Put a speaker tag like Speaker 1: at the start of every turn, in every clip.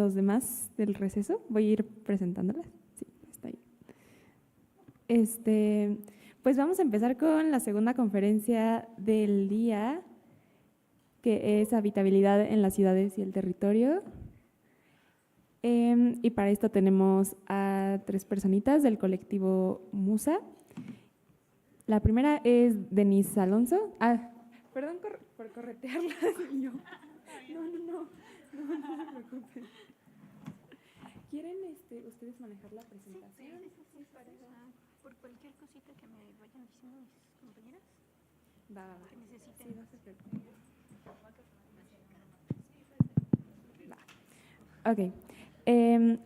Speaker 1: los demás del receso. Voy a ir presentándolas. Sí, está ahí. Pues vamos a empezar con la segunda conferencia del día, que es habitabilidad en las ciudades y el territorio. Y para esto tenemos a 3 personitas del colectivo Musa. La primera es Denise Alonso. Perdón por corretearla. No se preocupen. ¿Quieren ustedes manejar la presentación?
Speaker 2: Sí, para por cualquier cosita que me vayan diciendo mis compañeras.
Speaker 1: Va.
Speaker 2: Que necesiten.
Speaker 1: Sí, no se preocupen. Ok.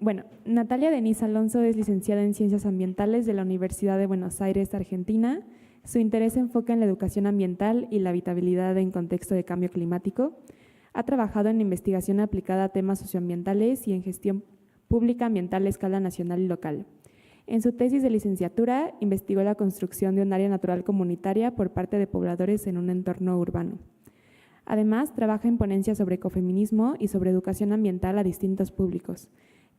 Speaker 1: Bueno, Natalia Denise Alonso es licenciada en Ciencias Ambientales de la Universidad de Buenos Aires, Argentina. Su interés se enfoca en la educación ambiental y la habitabilidad en contexto de cambio climático. Ha trabajado en investigación aplicada a temas socioambientales y en gestión pública ambiental a escala nacional y local. En su tesis de licenciatura, investigó la construcción de un área natural comunitaria por parte de pobladores en un entorno urbano. Además, trabaja en ponencias sobre ecofeminismo y sobre educación ambiental a distintos públicos.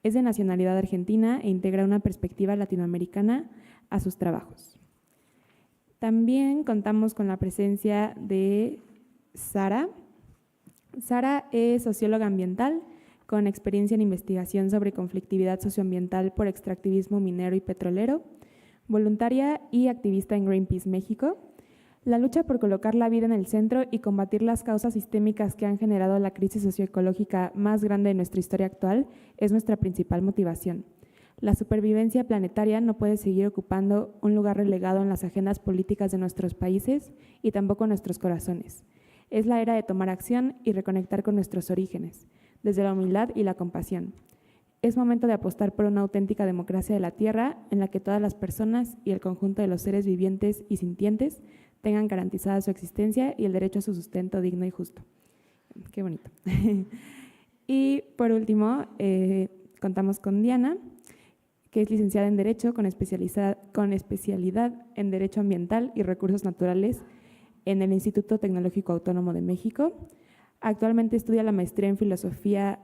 Speaker 1: Es de nacionalidad argentina e integra una perspectiva latinoamericana a sus trabajos. También contamos con la presencia de Sara. Sara es socióloga ambiental con experiencia en investigación sobre conflictividad socioambiental por extractivismo minero y petrolero, voluntaria y activista en Greenpeace México. La lucha por colocar la vida en el centro y combatir las causas sistémicas que han generado la crisis socioecológica más grande de nuestra historia actual es nuestra principal motivación. La supervivencia planetaria no puede seguir ocupando un lugar relegado en las agendas políticas de nuestros países y tampoco en nuestros corazones. Es la era de tomar acción y reconectar con nuestros orígenes, desde la humildad y la compasión. Es momento de apostar por una auténtica democracia de la Tierra en la que todas las personas y el conjunto de los seres vivientes y sintientes tengan garantizada su existencia y el derecho a su sustento digno y justo. Qué bonito. Y por último, contamos con Diana, que es licenciada en Derecho con especialidad en Derecho Ambiental y Recursos Naturales en el Instituto Tecnológico Autónomo de México. Actualmente estudia la maestría en Filosofía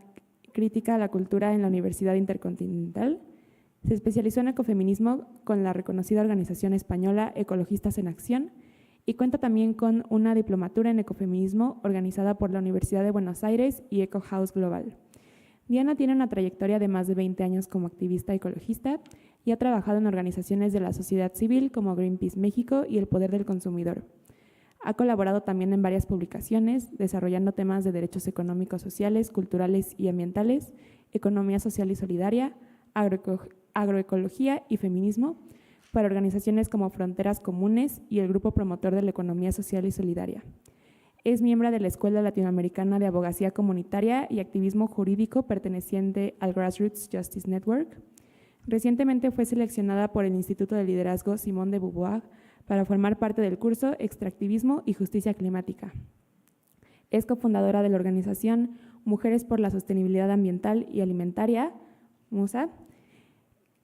Speaker 1: Crítica a la Cultura en la Universidad Intercontinental. Se especializó en ecofeminismo con la reconocida organización española Ecologistas en Acción y cuenta también con una diplomatura en ecofeminismo organizada por la Universidad de Buenos Aires y Eco House Global. Diana tiene una trayectoria de más de 20 años como activista ecologista y ha trabajado en organizaciones de la sociedad civil como Greenpeace México y El Poder del Consumidor. Ha colaborado también en varias publicaciones, desarrollando temas de derechos económicos, sociales, culturales y ambientales, economía social y solidaria, agroecología y feminismo, para organizaciones como Fronteras Comunes y el Grupo Promotor de la Economía Social y Solidaria. Es miembro de la Escuela Latinoamericana de Abogacía Comunitaria y Activismo Jurídico perteneciente al Grassroots Justice Network. Recientemente fue seleccionada por el Instituto de Liderazgo Simone de Beauvoir para formar parte del curso Extractivismo y Justicia Climática. Es cofundadora de la organización Mujeres por la Sostenibilidad Ambiental y Alimentaria, MUSA,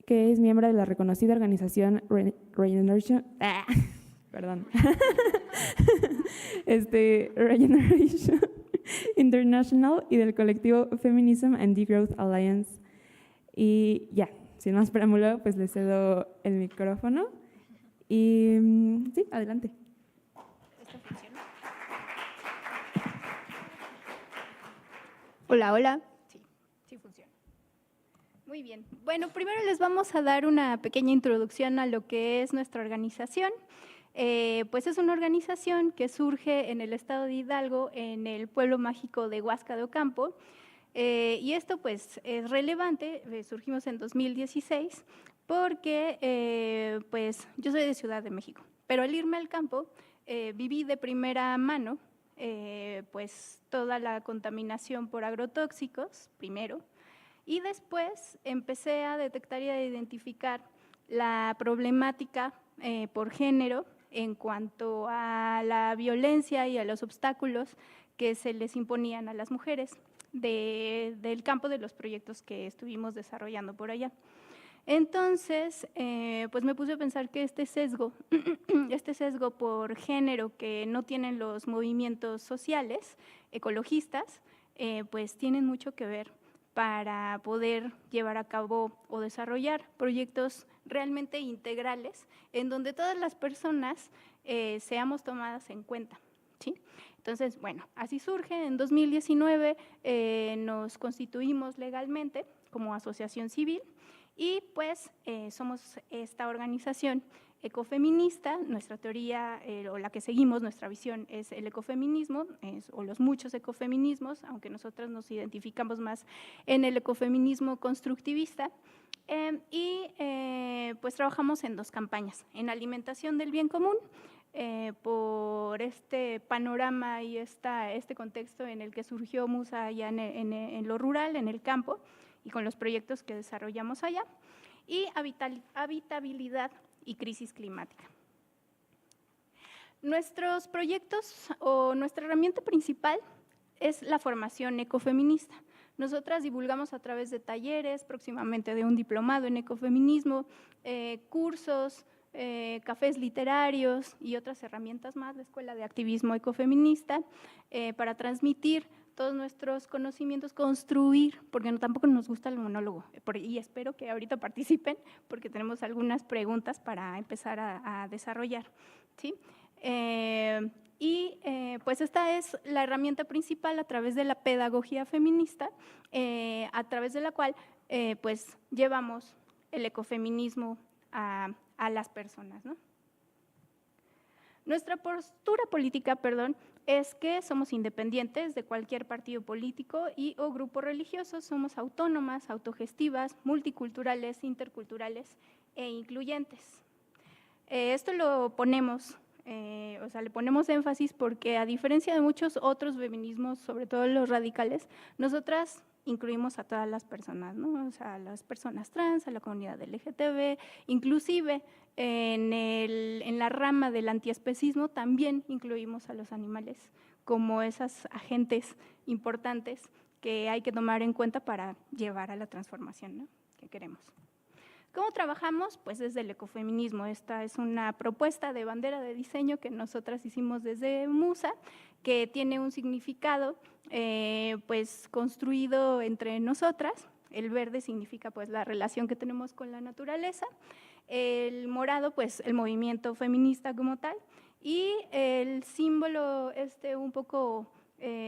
Speaker 1: que es miembro de la reconocida organización Regeneration International y del colectivo Feminism and Degrowth Alliance. Y ya, sin más preámbulo, pues le cedo el micrófono. Y sí, adelante.
Speaker 2: ¿Esto funciona? Hola. Sí funciona. Muy bien. Bueno, primero les vamos a dar una pequeña introducción a lo que es nuestra organización. Pues es una organización que surge en el estado de Hidalgo, en el pueblo mágico de Huasca de Ocampo. Y esto pues es relevante, surgimos en 2016 porque pues yo soy de Ciudad de México, pero al irme al campo viví de primera mano pues toda la contaminación por agrotóxicos primero y después empecé a detectar y a identificar la problemática por género en cuanto a la violencia y a los obstáculos que se les imponían a las mujeres del campo de los proyectos que estuvimos desarrollando por allá. Entonces, pues me puse a pensar que este sesgo por género que no tienen los movimientos sociales, ecologistas, pues tienen mucho que ver para poder llevar a cabo o desarrollar proyectos realmente integrales en donde todas las personas seamos tomadas en cuenta, ¿sí? Entonces, bueno, así surge. En 2019 nos constituimos legalmente como asociación civil y pues somos esta organización ecofeminista. Nuestra teoría o la que seguimos, nuestra visión es el ecofeminismo o los muchos ecofeminismos, aunque nosotras nos identificamos más en el ecofeminismo constructivista. Pues trabajamos en 2 campañas, en alimentación del bien común, por este panorama y este contexto en el que surgió Musa allá en lo rural, en el campo, y con los proyectos que desarrollamos allá, y habitabilidad y crisis climática. Nuestros proyectos o nuestra herramienta principal es la formación ecofeminista. Nosotras divulgamos a través de talleres, próximamente de un diplomado en ecofeminismo, cursos, cafés literarios y otras herramientas más, la Escuela de Activismo Ecofeminista, para transmitir todos nuestros conocimientos, construir, porque tampoco nos gusta el monólogo, y espero que ahorita participen porque tenemos algunas preguntas para empezar a desarrollar, ¿sí? Pues esta es la herramienta principal a través de la pedagogía feminista, a través de la cual pues llevamos el ecofeminismo a las personas, ¿no? Nuestra postura política, es que somos independientes de cualquier partido político o grupo religioso, somos autónomas, autogestivas, multiculturales, interculturales e incluyentes. Esto lo ponemos, le ponemos énfasis porque a diferencia de muchos otros feminismos, sobre todo los radicales, nosotras incluimos a todas las personas, ¿no? O sea, a las personas trans, a la comunidad LGTB, inclusive en la rama del antiespecismo también incluimos a los animales como esos agentes importantes que hay que tomar en cuenta para llevar a la transformación, ¿no?, que queremos. ¿Cómo trabajamos? Pues desde el ecofeminismo. Esta es una propuesta de bandera de diseño que nosotras hicimos desde Musa, que tiene un significado pues construido entre nosotras. El verde significa pues la relación que tenemos con la naturaleza, el morado pues el movimiento feminista como tal, y el símbolo un poco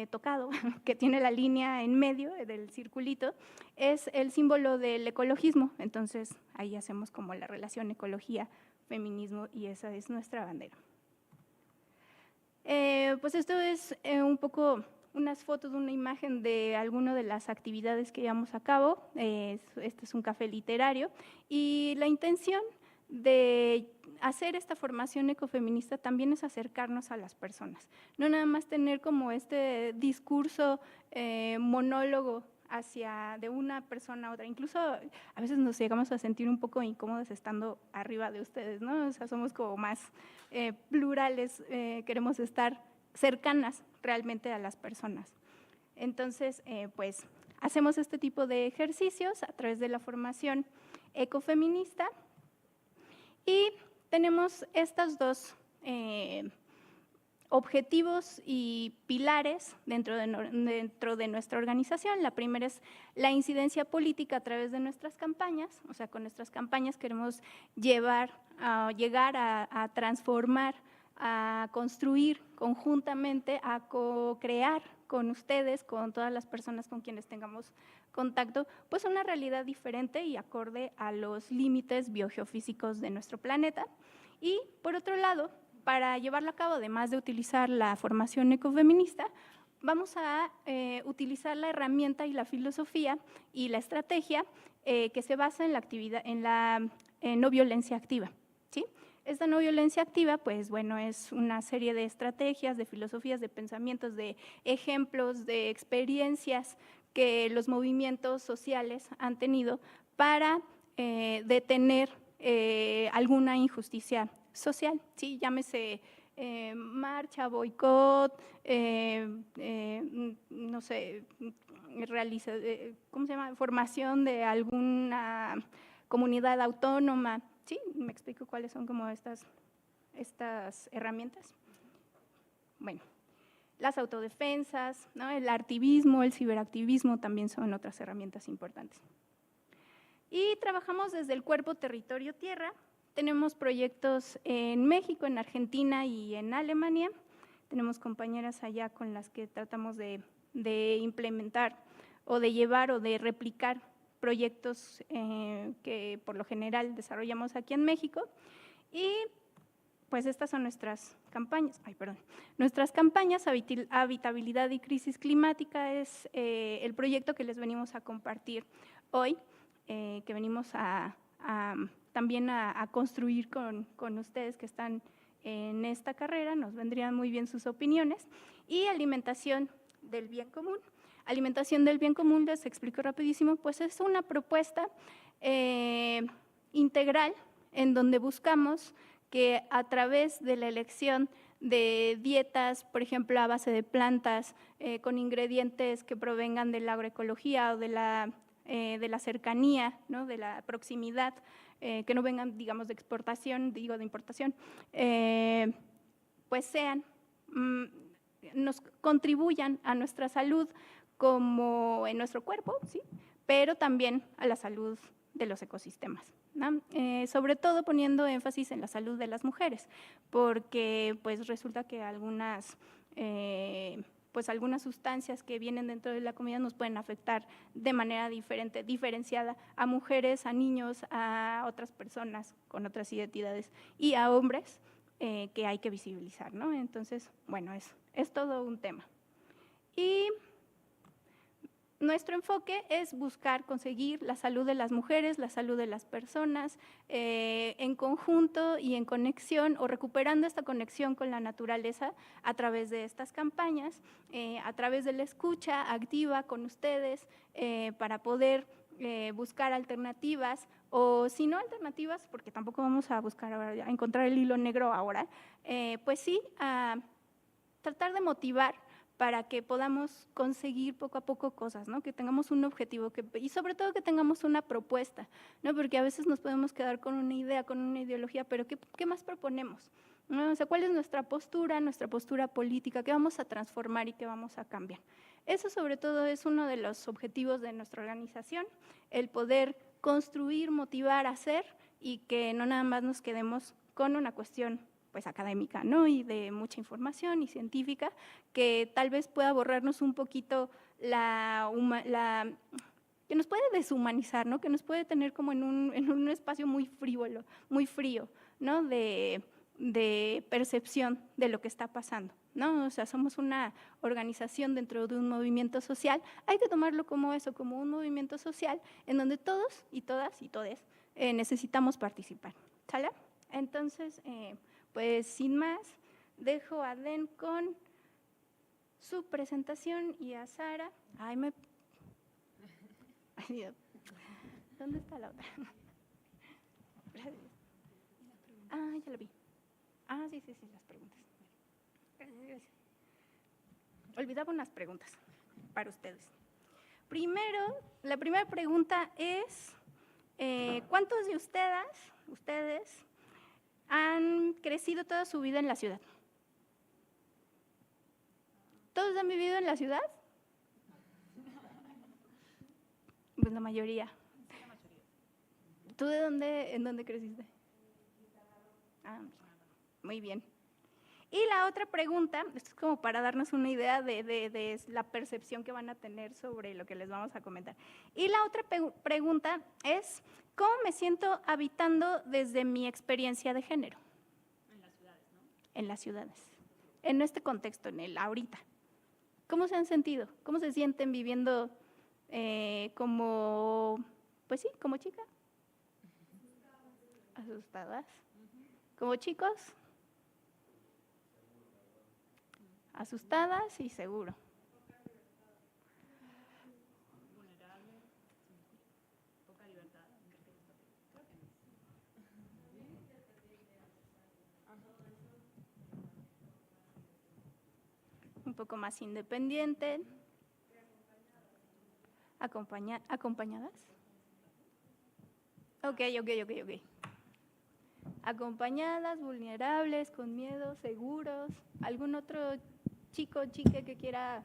Speaker 2: tocado, que tiene la línea en medio del circulito, es el símbolo del ecologismo. Entonces ahí hacemos como la relación ecología, feminismo, y esa es nuestra bandera. Pues esto es un poco unas fotos, una imagen de alguna de las actividades que llevamos a cabo. Este es un café literario y la intención de hacer esta formación ecofeminista también es acercarnos a las personas, no nada más tener como este discurso monólogo de una persona a otra. Incluso a veces nos llegamos a sentir un poco incómodos estando arriba de ustedes, ¿no? O sea, somos como más plurales, queremos estar cercanas realmente a las personas. Entonces, pues hacemos este tipo de ejercicios a través de la formación ecofeminista y tenemos estos 2 objetivos y pilares dentro de nuestra organización. La primera es la incidencia política a través de nuestras campañas. O sea, con nuestras campañas queremos llegar a transformar, a construir conjuntamente, a co-crear con ustedes, con todas las personas con quienes tengamos contacto, pues una realidad diferente y acorde a los límites biogeofísicos de nuestro planeta. Y por otro lado, para llevarlo a cabo, además de utilizar la formación ecofeminista, vamos a utilizar la herramienta y la filosofía y la estrategia que se basa en la actividad, en la no violencia activa, ¿sí? Esta no violencia activa, pues bueno, es una serie de estrategias, de filosofías, de pensamientos, de ejemplos, de experiencias que los movimientos sociales han tenido para detener alguna injusticia social, ¿sí? Llámese marcha, boicot, no sé, ¿cómo se llama? Formación de alguna comunidad autónoma, ¿sí? Me explico cuáles son como estas herramientas. Bueno, las autodefensas, ¿no? El activismo, el ciberactivismo también son otras herramientas importantes. Y trabajamos desde el cuerpo territorio-tierra. Tenemos proyectos en México, en Argentina y en Alemania. Tenemos compañeras allá con las que tratamos de implementar o de llevar o de replicar proyectos que por lo general desarrollamos aquí en México. Y pues estas son nuestras campañas. Nuestras campañas, Habitabilidad y Crisis Climática, es el proyecto que les venimos a compartir hoy, que venimos también a construir con ustedes que están en esta carrera. Nos vendrían muy bien sus opiniones. Y alimentación del bien común. Alimentación del bien común, les explico rapidísimo, pues es una propuesta integral en donde buscamos que a través de la elección de dietas, por ejemplo, a base de plantas, con ingredientes que provengan de la agroecología o de la cercanía, ¿no? De la proximidad, que no vengan, digamos, de exportación, de importación, pues nos contribuyan a nuestra salud como en nuestro cuerpo, ¿sí? Pero también a la salud de los ecosistemas, ¿no? Sobre todo poniendo énfasis en la salud de las mujeres, porque pues resulta que algunas sustancias que vienen dentro de la comida nos pueden afectar de manera diferente, diferenciada a mujeres, a niños, a otras personas con otras identidades y a hombres que hay que visibilizar, ¿no? Entonces, bueno, es todo un tema. Y nuestro enfoque es buscar conseguir la salud de las mujeres, la salud de las personas, en conjunto y en conexión o recuperando esta conexión con la naturaleza a través de estas campañas, a través de la escucha activa con ustedes para poder buscar alternativas o si no alternativas, porque tampoco vamos a buscar a encontrar el hilo negro ahora, pues sí, a tratar de motivar para que podamos conseguir poco a poco cosas, ¿no? Que tengamos un objetivo y sobre todo que tengamos una propuesta, ¿no? Porque a veces nos podemos quedar con una idea, con una ideología, pero ¿qué más proponemos? ¿No? O sea, ¿cuál es nuestra postura política? ¿Qué vamos a transformar y qué vamos a cambiar? Eso sobre todo es uno de los objetivos de nuestra organización, el poder construir, motivar, hacer y que no nada más nos quedemos con una cuestión pues académica, ¿no? Y de mucha información y científica, que tal vez pueda borrarnos un poquito que nos puede deshumanizar, ¿no? Que nos puede tener como en un espacio muy frívolo, muy frío, ¿no? De percepción de lo que está pasando, ¿no? O sea, somos una organización dentro de un movimiento social, hay que tomarlo como eso, como un movimiento social en donde todos y todas y todes necesitamos participar, ¿sale? Entonces, pues sin más, dejo a Den con su presentación y a Sara. Ay, Dios. ¿Dónde está la otra? Ah, ya la vi. Ah, sí, las preguntas. Gracias. Olvidaba unas preguntas para ustedes. Primero, la primera pregunta es, ¿cuántos de ustedes han crecido toda su vida en la ciudad? ¿Todos han vivido en la ciudad? Pues la mayoría. ¿Tú en dónde creciste? Ah, muy bien. Y la otra pregunta, esto es como para darnos una idea de la percepción que van a tener sobre lo que les vamos a comentar. Y la otra pregunta es, ¿cómo me siento habitando desde mi experiencia de género? En las ciudades, ¿no? En las ciudades. En este contexto, en el ahorita. ¿Cómo se han sentido? ¿Cómo se sienten viviendo como, pues sí, como chica? Asustadas. ¿Como chicos? Asustadas y seguro. Vulnerables, poca libertad. Un poco más independiente. ¿Acompañadas? Ok. Acompañadas, vulnerables, con miedo, seguros. ¿Algún otro chico o chica que quiera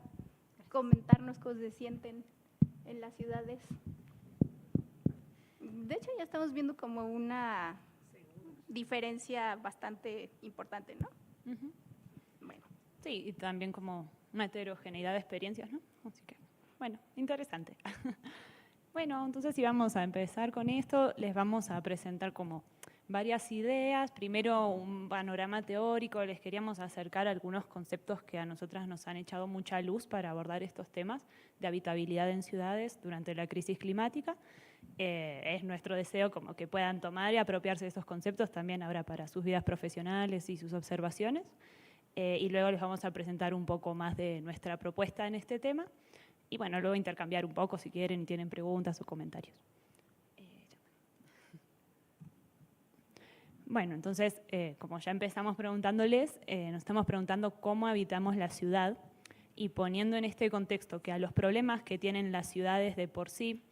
Speaker 2: comentarnos cómo se sienten en las ciudades. De hecho, ya estamos viendo como una diferencia bastante importante, ¿no?
Speaker 3: Ujú.
Speaker 2: Bueno,
Speaker 3: Sí, y también como una heterogeneidad de experiencias, ¿no? Así que, bueno, interesante. Bueno, entonces si vamos a empezar con esto, les vamos a presentar como varias ideas. Primero un panorama teórico, les queríamos acercar algunos conceptos que a nosotras nos han echado mucha luz para abordar estos temas de habitabilidad en ciudades durante la crisis climática. Es nuestro deseo como que puedan tomar y apropiarse de estos conceptos también ahora para sus vidas profesionales y sus observaciones. Y luego les vamos a presentar un poco más de nuestra propuesta en este tema. Y bueno, luego intercambiar un poco si quieren, tienen preguntas o comentarios. Bueno, entonces, como ya empezamos preguntándoles, nos estamos preguntando cómo habitamos la ciudad y poniendo en este contexto que a los problemas que tienen las ciudades de por sí,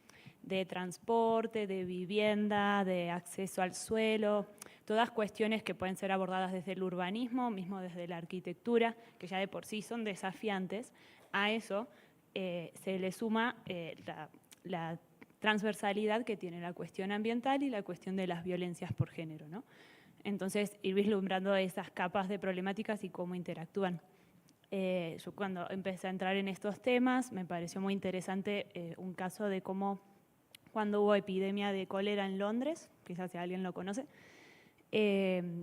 Speaker 3: de transporte, de vivienda, de acceso al suelo, todas cuestiones que pueden ser abordadas desde el urbanismo, mismo desde la arquitectura, que ya de por sí son desafiantes, a eso se le suma la transversalidad que tiene la cuestión ambiental y la cuestión de las violencias por género, ¿no? Entonces, ir vislumbrando esas capas de problemáticas y cómo interactúan. Yo cuando empecé a entrar en estos temas me pareció muy interesante un caso de cómo cuando hubo epidemia de cólera en Londres, quizás si alguien lo conoce,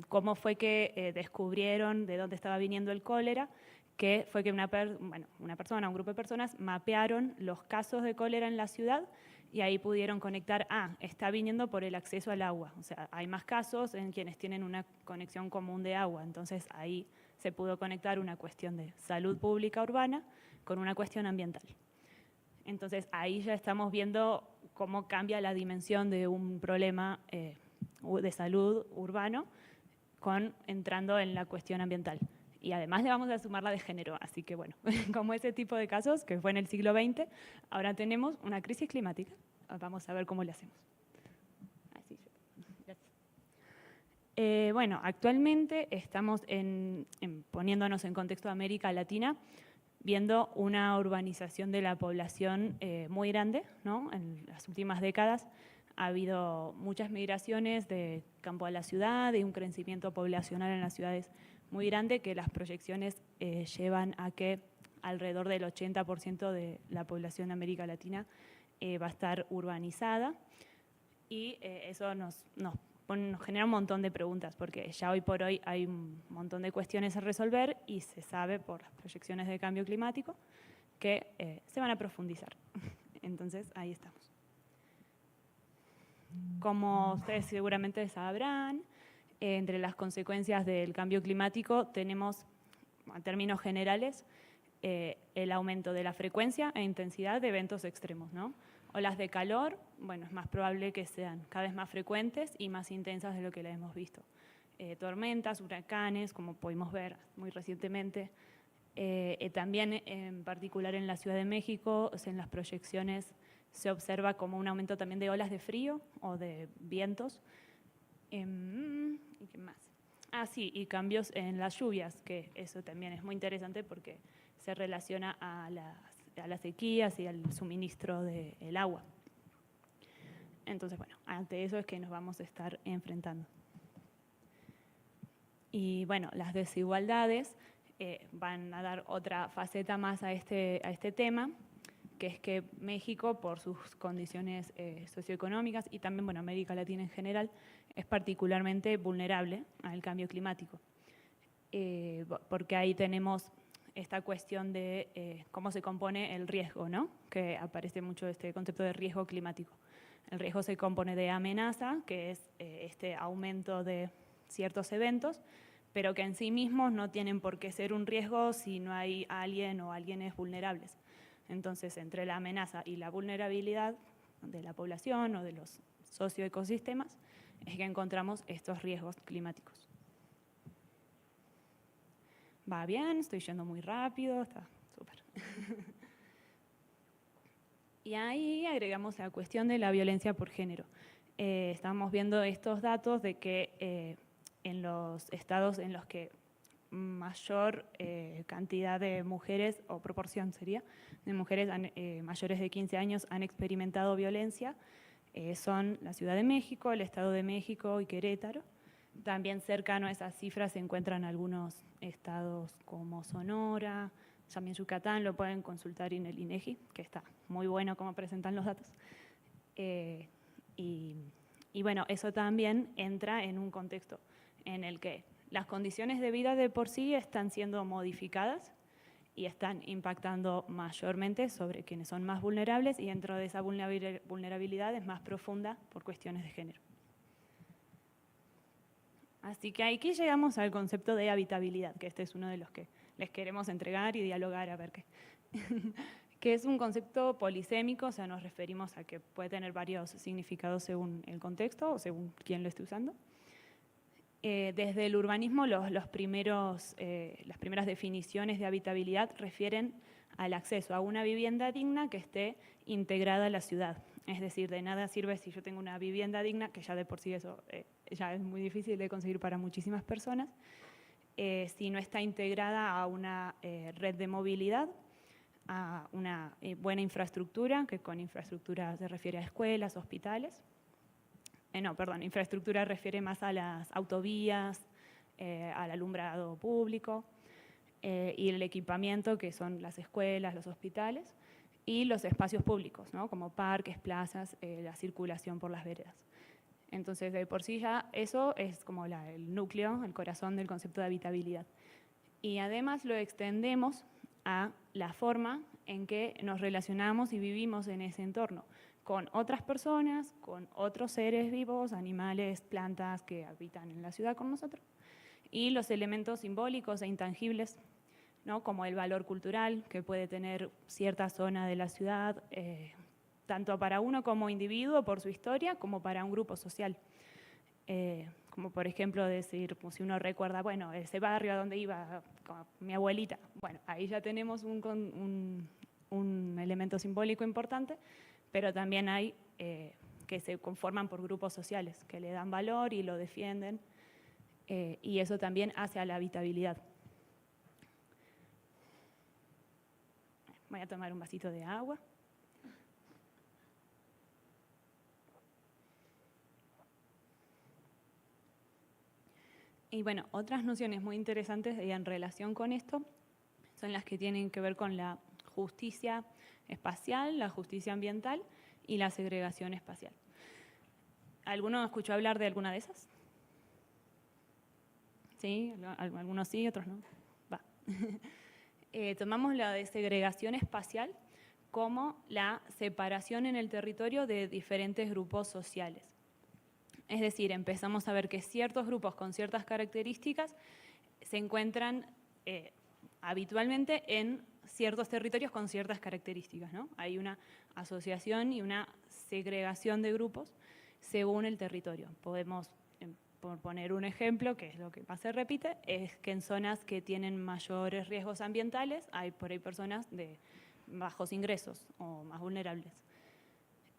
Speaker 3: cómo fue que descubrieron de dónde estaba viniendo el cólera, que fue que una persona, un grupo de personas mapearon los casos de cólera en la ciudad y ahí pudieron conectar, está viniendo por el acceso al agua, o sea, hay más casos en quienes tienen una conexión común de agua, entonces ahí se pudo conectar una cuestión de salud pública urbana con una cuestión ambiental. Entonces ahí ya estamos viendo cómo cambia la dimensión de un problema de salud urbano entrando en la cuestión ambiental. Y además le vamos a sumar la de género, así que bueno, como ese tipo de casos que fue en el siglo XX, ahora tenemos una crisis climática. Vamos a ver cómo le hacemos. Así, gracias. Bueno, actualmente estamos poniéndonos en contexto de América Latina, viendo una urbanización de la población muy grande, ¿no? En las últimas décadas ha habido muchas migraciones de campo a la ciudad y un crecimiento poblacional en las ciudades muy grande que las proyecciones llevan a que alrededor del 80% de la población de América Latina va a estar urbanizada y eso nos genera un montón de preguntas porque ya hoy por hoy hay un montón de cuestiones a resolver y se sabe por las proyecciones de cambio climático que se van a profundizar. Entonces, ahí estamos. Como ustedes seguramente sabrán, entre las consecuencias del cambio climático tenemos, en términos generales, el aumento de la frecuencia e intensidad de eventos extremos, ¿no? Olas de calor, bueno, es más probable que sean cada vez más frecuentes y más intensas de lo que la hemos visto. Tormentas, huracanes, como pudimos ver muy recientemente. También, en particular en la Ciudad de México, en las proyecciones se observa como un aumento también de olas de frío o de vientos. ¿Y qué más? Sí, y cambios en las lluvias, que eso también es muy interesante porque se relaciona a las sequías y al suministro del agua. Entonces, bueno, ante eso es que nos vamos a estar enfrentando. Y bueno, las desigualdades van a dar otra faceta más a este tema, que es que México, por sus condiciones socioeconómicas y también, bueno, América Latina en general, es particularmente vulnerable al cambio climático. Porque ahí tenemos esta cuestión de cómo se compone el riesgo, ¿no? Que aparece mucho este concepto de riesgo climático. El riesgo se compone de amenaza, que es este aumento de ciertos eventos, pero que en sí mismos no tienen por qué ser un riesgo si no hay alguien o alguienes vulnerables. Entonces, entre la amenaza y la vulnerabilidad de la población o de los socioecosistemas, es que encontramos estos riesgos climáticos. Va bien, estoy yendo muy rápido, está súper. Y ahí agregamos la cuestión de la violencia por género. Estamos viendo estos datos de que en los estados en los que mayor cantidad de mujeres, o proporción sería, de mujeres mayores de 15 años han experimentado violencia son la Ciudad de México, el Estado de México y Querétaro. También cercano a esas cifras se encuentran algunos estados como Sonora, también Yucatán, lo pueden consultar en el INEGI, que está muy bueno cómo presentan los datos. Y bueno, eso también entra en un contexto en el que las condiciones de vida de por sí están siendo modificadas y están impactando mayormente sobre quienes son más vulnerables, y dentro de esa vulnerabilidad es más profunda por cuestiones de género. Así que aquí llegamos al concepto de habitabilidad, que este es uno de los que les queremos entregar y dialogar a ver qué. Que es un concepto polisémico, o sea, nos referimos a que puede tener varios significados según el contexto o según quién lo esté usando. Desde el urbanismo, las primeras definiciones de habitabilidad refieren al acceso a una vivienda digna que esté integrada a la ciudad. Es decir, de nada sirve si yo tengo una vivienda digna, que ya de por sí eso ya es muy difícil de conseguir para muchísimas personas, si no está integrada a una red de movilidad, a una buena infraestructura, que con infraestructura se refiere a escuelas, hospitales. Infraestructura refiere más a las autovías, al alumbrado público, y el equipamiento, que son las escuelas, los hospitales, y los espacios públicos, ¿no? Como parques, plazas, la circulación por las veredas. Entonces, de por sí ya eso es como el núcleo, el corazón del concepto de habitabilidad. Y además lo extendemos a la forma en que nos relacionamos y vivimos en ese entorno, con otras personas, con otros seres vivos, animales, plantas que habitan en la ciudad con nosotros, y los elementos simbólicos e intangibles, ¿no? Como el valor cultural que puede tener cierta zona de la ciudad, tanto para uno como individuo por su historia, como para un grupo social. Como por ejemplo decir, pues, si uno recuerda, bueno, ese barrio a donde iba con mi abuelita, bueno, ahí ya tenemos un elemento simbólico importante, pero también hay que se conforman por grupos sociales, que le dan valor y lo defienden, y eso también hace a la habitabilidad. Voy a tomar un vasito de agua. Y bueno, otras nociones muy interesantes en relación con esto son las que tienen que ver con la justicia espacial, la justicia ambiental y la segregación espacial. ¿Alguno escuchó hablar de alguna de esas? Sí, algunos sí, otros no. Va. Tomamos la de segregación espacial como la separación en el territorio de diferentes grupos sociales. Es decir, empezamos a ver que ciertos grupos con ciertas características se encuentran habitualmente en ciertos territorios con ciertas características, ¿no? Hay una asociación y una segregación de grupos según el territorio. Podemos, por poner un ejemplo, que es lo que más se repite, es que en zonas que tienen mayores riesgos ambientales hay por ahí personas de bajos ingresos o más vulnerables.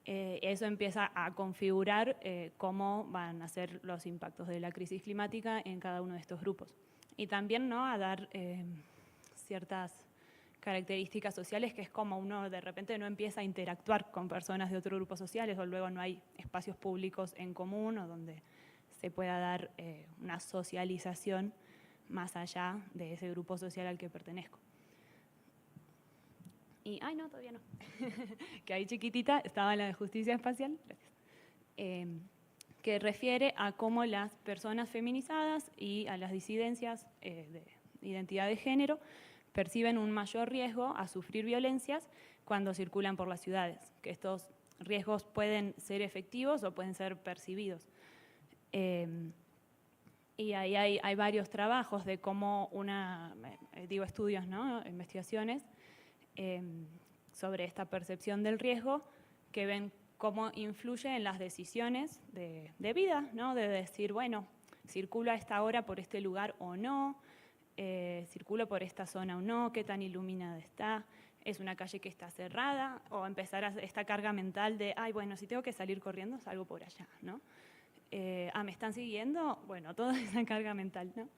Speaker 3: Eso empieza a configurar cómo van a ser los impactos de la crisis climática en cada uno de estos grupos. Y también, ¿no?, a dar ciertas características sociales, que es como uno de repente no empieza a interactuar con personas de otros grupos sociales, o luego no hay espacios públicos en común o donde se pueda dar una socialización más allá de ese grupo social al que pertenezco. Y, ay no, todavía no, que ahí chiquitita estaba la de justicia espacial, que refiere a cómo las personas feminizadas y a las disidencias de identidad de género perciben un mayor riesgo a sufrir violencias cuando circulan por las ciudades, que estos riesgos pueden ser efectivos o pueden ser percibidos. Y ahí hay varios trabajos de cómo estudios, ¿no?, investigaciones, sobre esta percepción del riesgo, que ven cómo influye en las decisiones de vida, ¿no? De decir, bueno, circulo a esta hora por este lugar o no, circulo por esta zona o no, qué tan iluminada está, es una calle que está cerrada, o empezar esta carga mental de, ay, bueno, si tengo que salir corriendo, salgo por allá, ¿no? ¿Me están siguiendo? Bueno, toda esa carga mental, ¿no?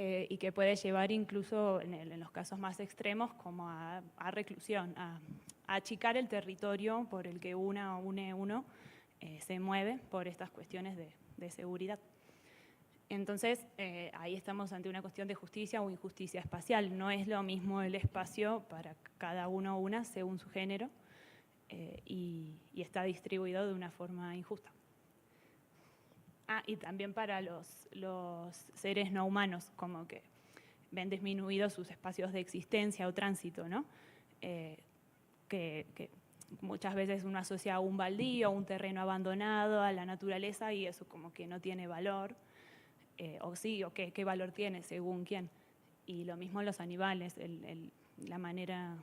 Speaker 3: y que puede llevar incluso, en los casos más extremos, como a reclusión, a achicar el territorio por el que uno se mueve por estas cuestiones de seguridad. Entonces, ahí estamos ante una cuestión de justicia o injusticia espacial. No es lo mismo el espacio para cada uno o una según su género y está distribuido de una forma injusta. Y también para los seres no humanos, como que ven disminuidos sus espacios de existencia o tránsito, ¿no? Que muchas veces uno asocia a un baldío, un terreno abandonado, a la naturaleza, y eso como que no tiene valor. O sí, o qué valor tiene, según quién. Y lo mismo los animales, la manera,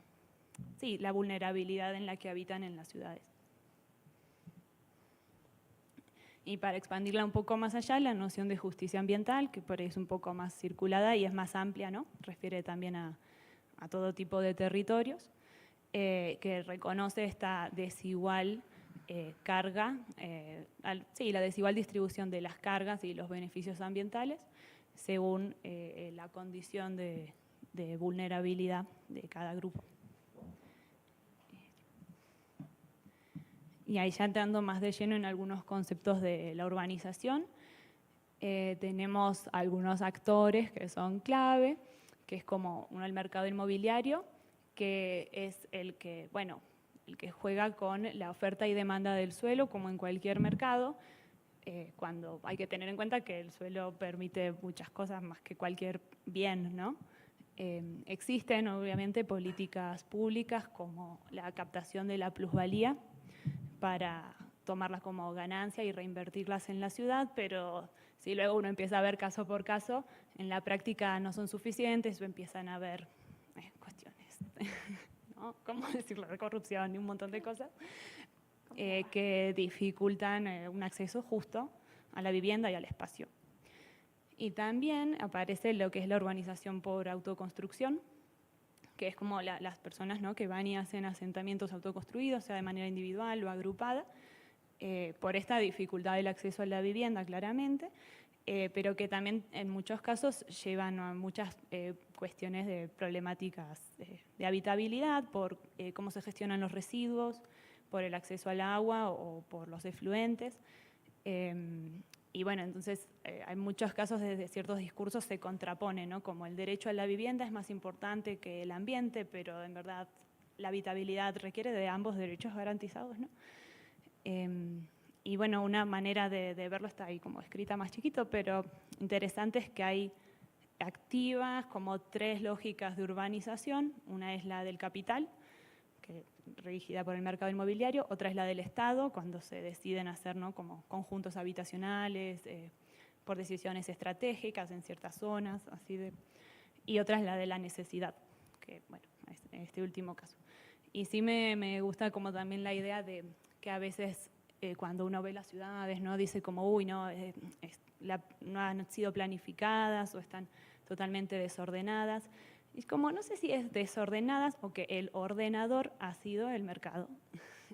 Speaker 3: sí, la vulnerabilidad en la que habitan en las ciudades. Y para expandirla un poco más allá, la noción de justicia ambiental, que por ahí es un poco más circulada y es más amplia, ¿no? Refiere también a todo tipo de territorios, que reconoce esta desigual carga, la desigual distribución de las cargas y los beneficios ambientales según la condición de vulnerabilidad de cada grupo. Y ahí ya entrando más de lleno en algunos conceptos de la urbanización, tenemos algunos actores que son clave, que es como uno el mercado inmobiliario, que es el que juega con la oferta y demanda del suelo, como en cualquier mercado, cuando hay que tener en cuenta que el suelo permite muchas cosas más que cualquier bien, ¿no? Existen, obviamente, políticas públicas como la captación de la plusvalía para tomarlas como ganancia y reinvertirlas en la ciudad, pero si luego uno empieza a ver caso por caso, en la práctica no son suficientes o empiezan a haber cuestiones, ¿no? ¿Cómo decirlo? De corrupción y un montón de cosas que dificultan un acceso justo a la vivienda y al espacio. Y también aparece lo que es la urbanización por autoconstrucción, que es como las personas, ¿no?, que van y hacen asentamientos autoconstruidos, sea de manera individual o agrupada, por esta dificultad del acceso a la vivienda, claramente, pero que también en muchos casos llevan a muchas cuestiones de problemáticas de habitabilidad, por cómo se gestionan los residuos, por el acceso al agua o por los efluentes. Y bueno, entonces hay muchos casos desde ciertos discursos se contrapone, ¿no? Como el derecho a la vivienda es más importante que el ambiente, pero en verdad la habitabilidad requiere de ambos derechos garantizados, ¿no? Y bueno, una manera de verlo está ahí como escrita más chiquito, pero interesante es que hay activas como 3 lógicas de urbanización. Una es la del capital, que regida por el mercado inmobiliario, otra es la del Estado, cuando se deciden hacer, ¿no?, como conjuntos habitacionales, por decisiones estratégicas en ciertas zonas, y otra es la de la necesidad, que bueno, es este último caso. Y sí me gusta como también la idea de que a veces cuando uno ve las ciudades, ¿no?, dice como, uy, no, no han sido planificadas o están totalmente desordenadas. Y como no sé si es desordenadas o que el ordenador ha sido el mercado.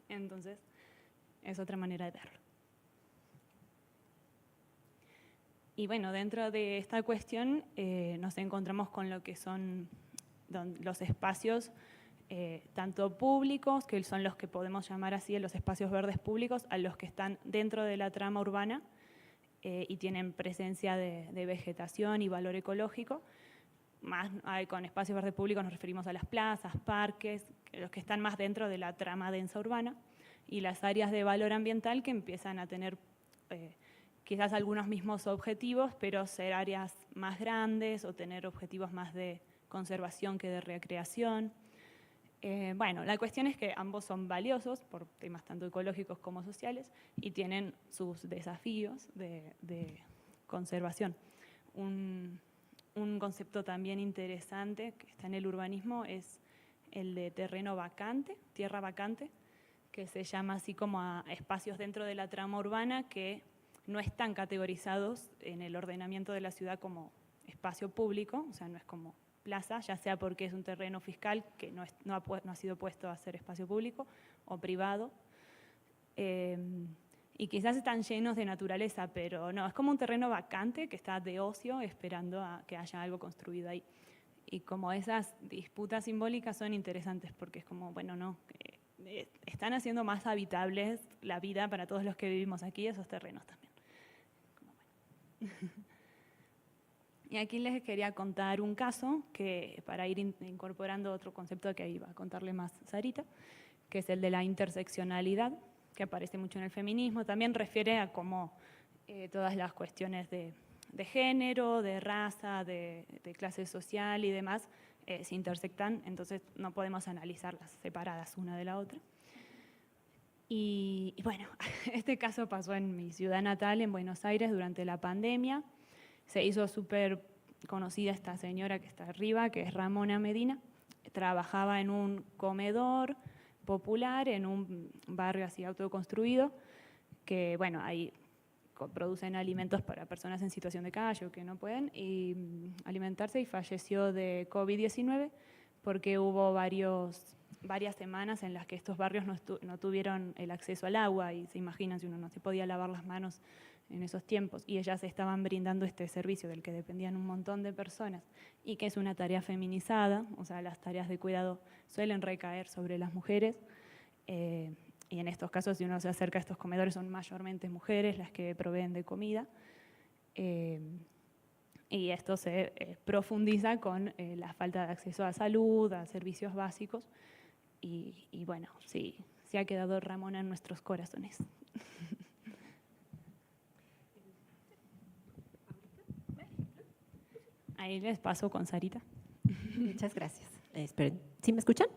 Speaker 3: Entonces, es otra manera de verlo. Y bueno, dentro de esta cuestión nos encontramos con lo que son los espacios tanto públicos, que son los que podemos llamar así los espacios verdes públicos, a los que están dentro de la trama urbana y tienen presencia de vegetación y valor ecológico. Más con espacios verdes públicos nos referimos a las plazas, parques, los que están más dentro de la trama densa urbana, y las áreas de valor ambiental que empiezan a tener quizás algunos mismos objetivos, pero ser áreas más grandes o tener objetivos más de conservación que de recreación. Bueno, la cuestión es que ambos son valiosos por temas tanto ecológicos como sociales y tienen sus desafíos de conservación. Un concepto también interesante que está en el urbanismo es el de terreno vacante, tierra vacante, que se llama así como a espacios dentro de la trama urbana que no están categorizados en el ordenamiento de la ciudad como espacio público, o sea, no es como plaza, ya sea porque es un terreno fiscal que no ha sido puesto a ser espacio público o privado. Y y quizás están llenos de naturaleza, pero no, es como un terreno vacante que está de ocio esperando a que haya algo construido ahí. Y como esas disputas simbólicas son interesantes porque es como, bueno, no, están haciendo más habitables la vida para todos los que vivimos aquí, esos terrenos también. Como, bueno. Y aquí les quería contar un caso que para ir incorporando otro concepto que iba a contarle más Sarita, que es el de la interseccionalidad, que aparece mucho en el feminismo. También refiere a cómo todas las cuestiones de género, de raza, de clase social y demás se intersectan, entonces no podemos analizarlas separadas una de la otra. Y bueno, este caso pasó en mi ciudad natal, en Buenos Aires, durante la pandemia. Se hizo súper conocida esta señora que está arriba, que es Ramona Medina. Trabajaba en un comedor popular, en un barrio así autoconstruido, que bueno, ahí producen alimentos para personas en situación de calle o que no pueden alimentarse, y falleció de COVID-19 porque hubo varias semanas en las que estos barrios no tuvieron el acceso al agua, y se imaginan si uno no se podía lavar las manos en esos tiempos, y ellas estaban brindando este servicio del que dependían un montón de personas y que es una tarea feminizada, o sea, las tareas de cuidado suelen recaer sobre las mujeres. Y en estos casos, si uno se acerca a estos comedores, son mayormente mujeres las que proveen de comida. Y esto se profundiza con la falta de acceso a salud, a servicios básicos. Y bueno, sí, se ha quedado Ramona en nuestros corazones. Ahí les paso con Sarita.
Speaker 4: Muchas gracias. Esperen, ¿sí me escuchan?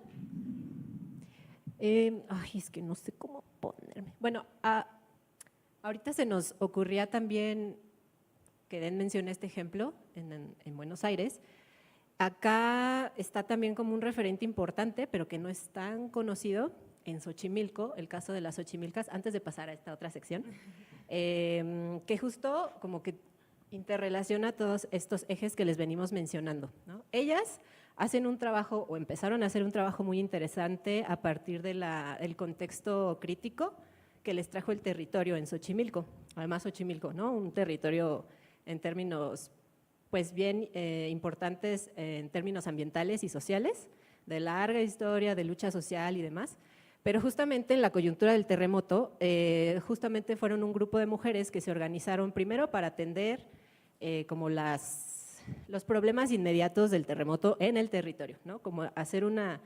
Speaker 4: Ay, es que no sé cómo ponerme. Bueno, ahorita se nos ocurría también, que Den mencionó este ejemplo en Buenos Aires. Acá está también como un referente importante, pero que no es tan conocido, en Xochimilco, el caso de las Xochimilcas, antes de pasar a esta otra sección, que justo como que interrelaciona todos estos ejes que les venimos mencionando, ¿no? Ellas hacen un trabajo, o empezaron a hacer un trabajo muy interesante a partir del contexto crítico que les trajo el territorio en Xochimilco. Además, Xochimilco, ¿no? Un territorio en términos pues bien importantes en términos ambientales y sociales, de larga historia, de lucha social y demás. Pero justamente en la coyuntura del terremoto, justamente fueron un grupo de mujeres que se organizaron primero para atender como los problemas inmediatos del terremoto en el territorio, ¿no? Como hacer una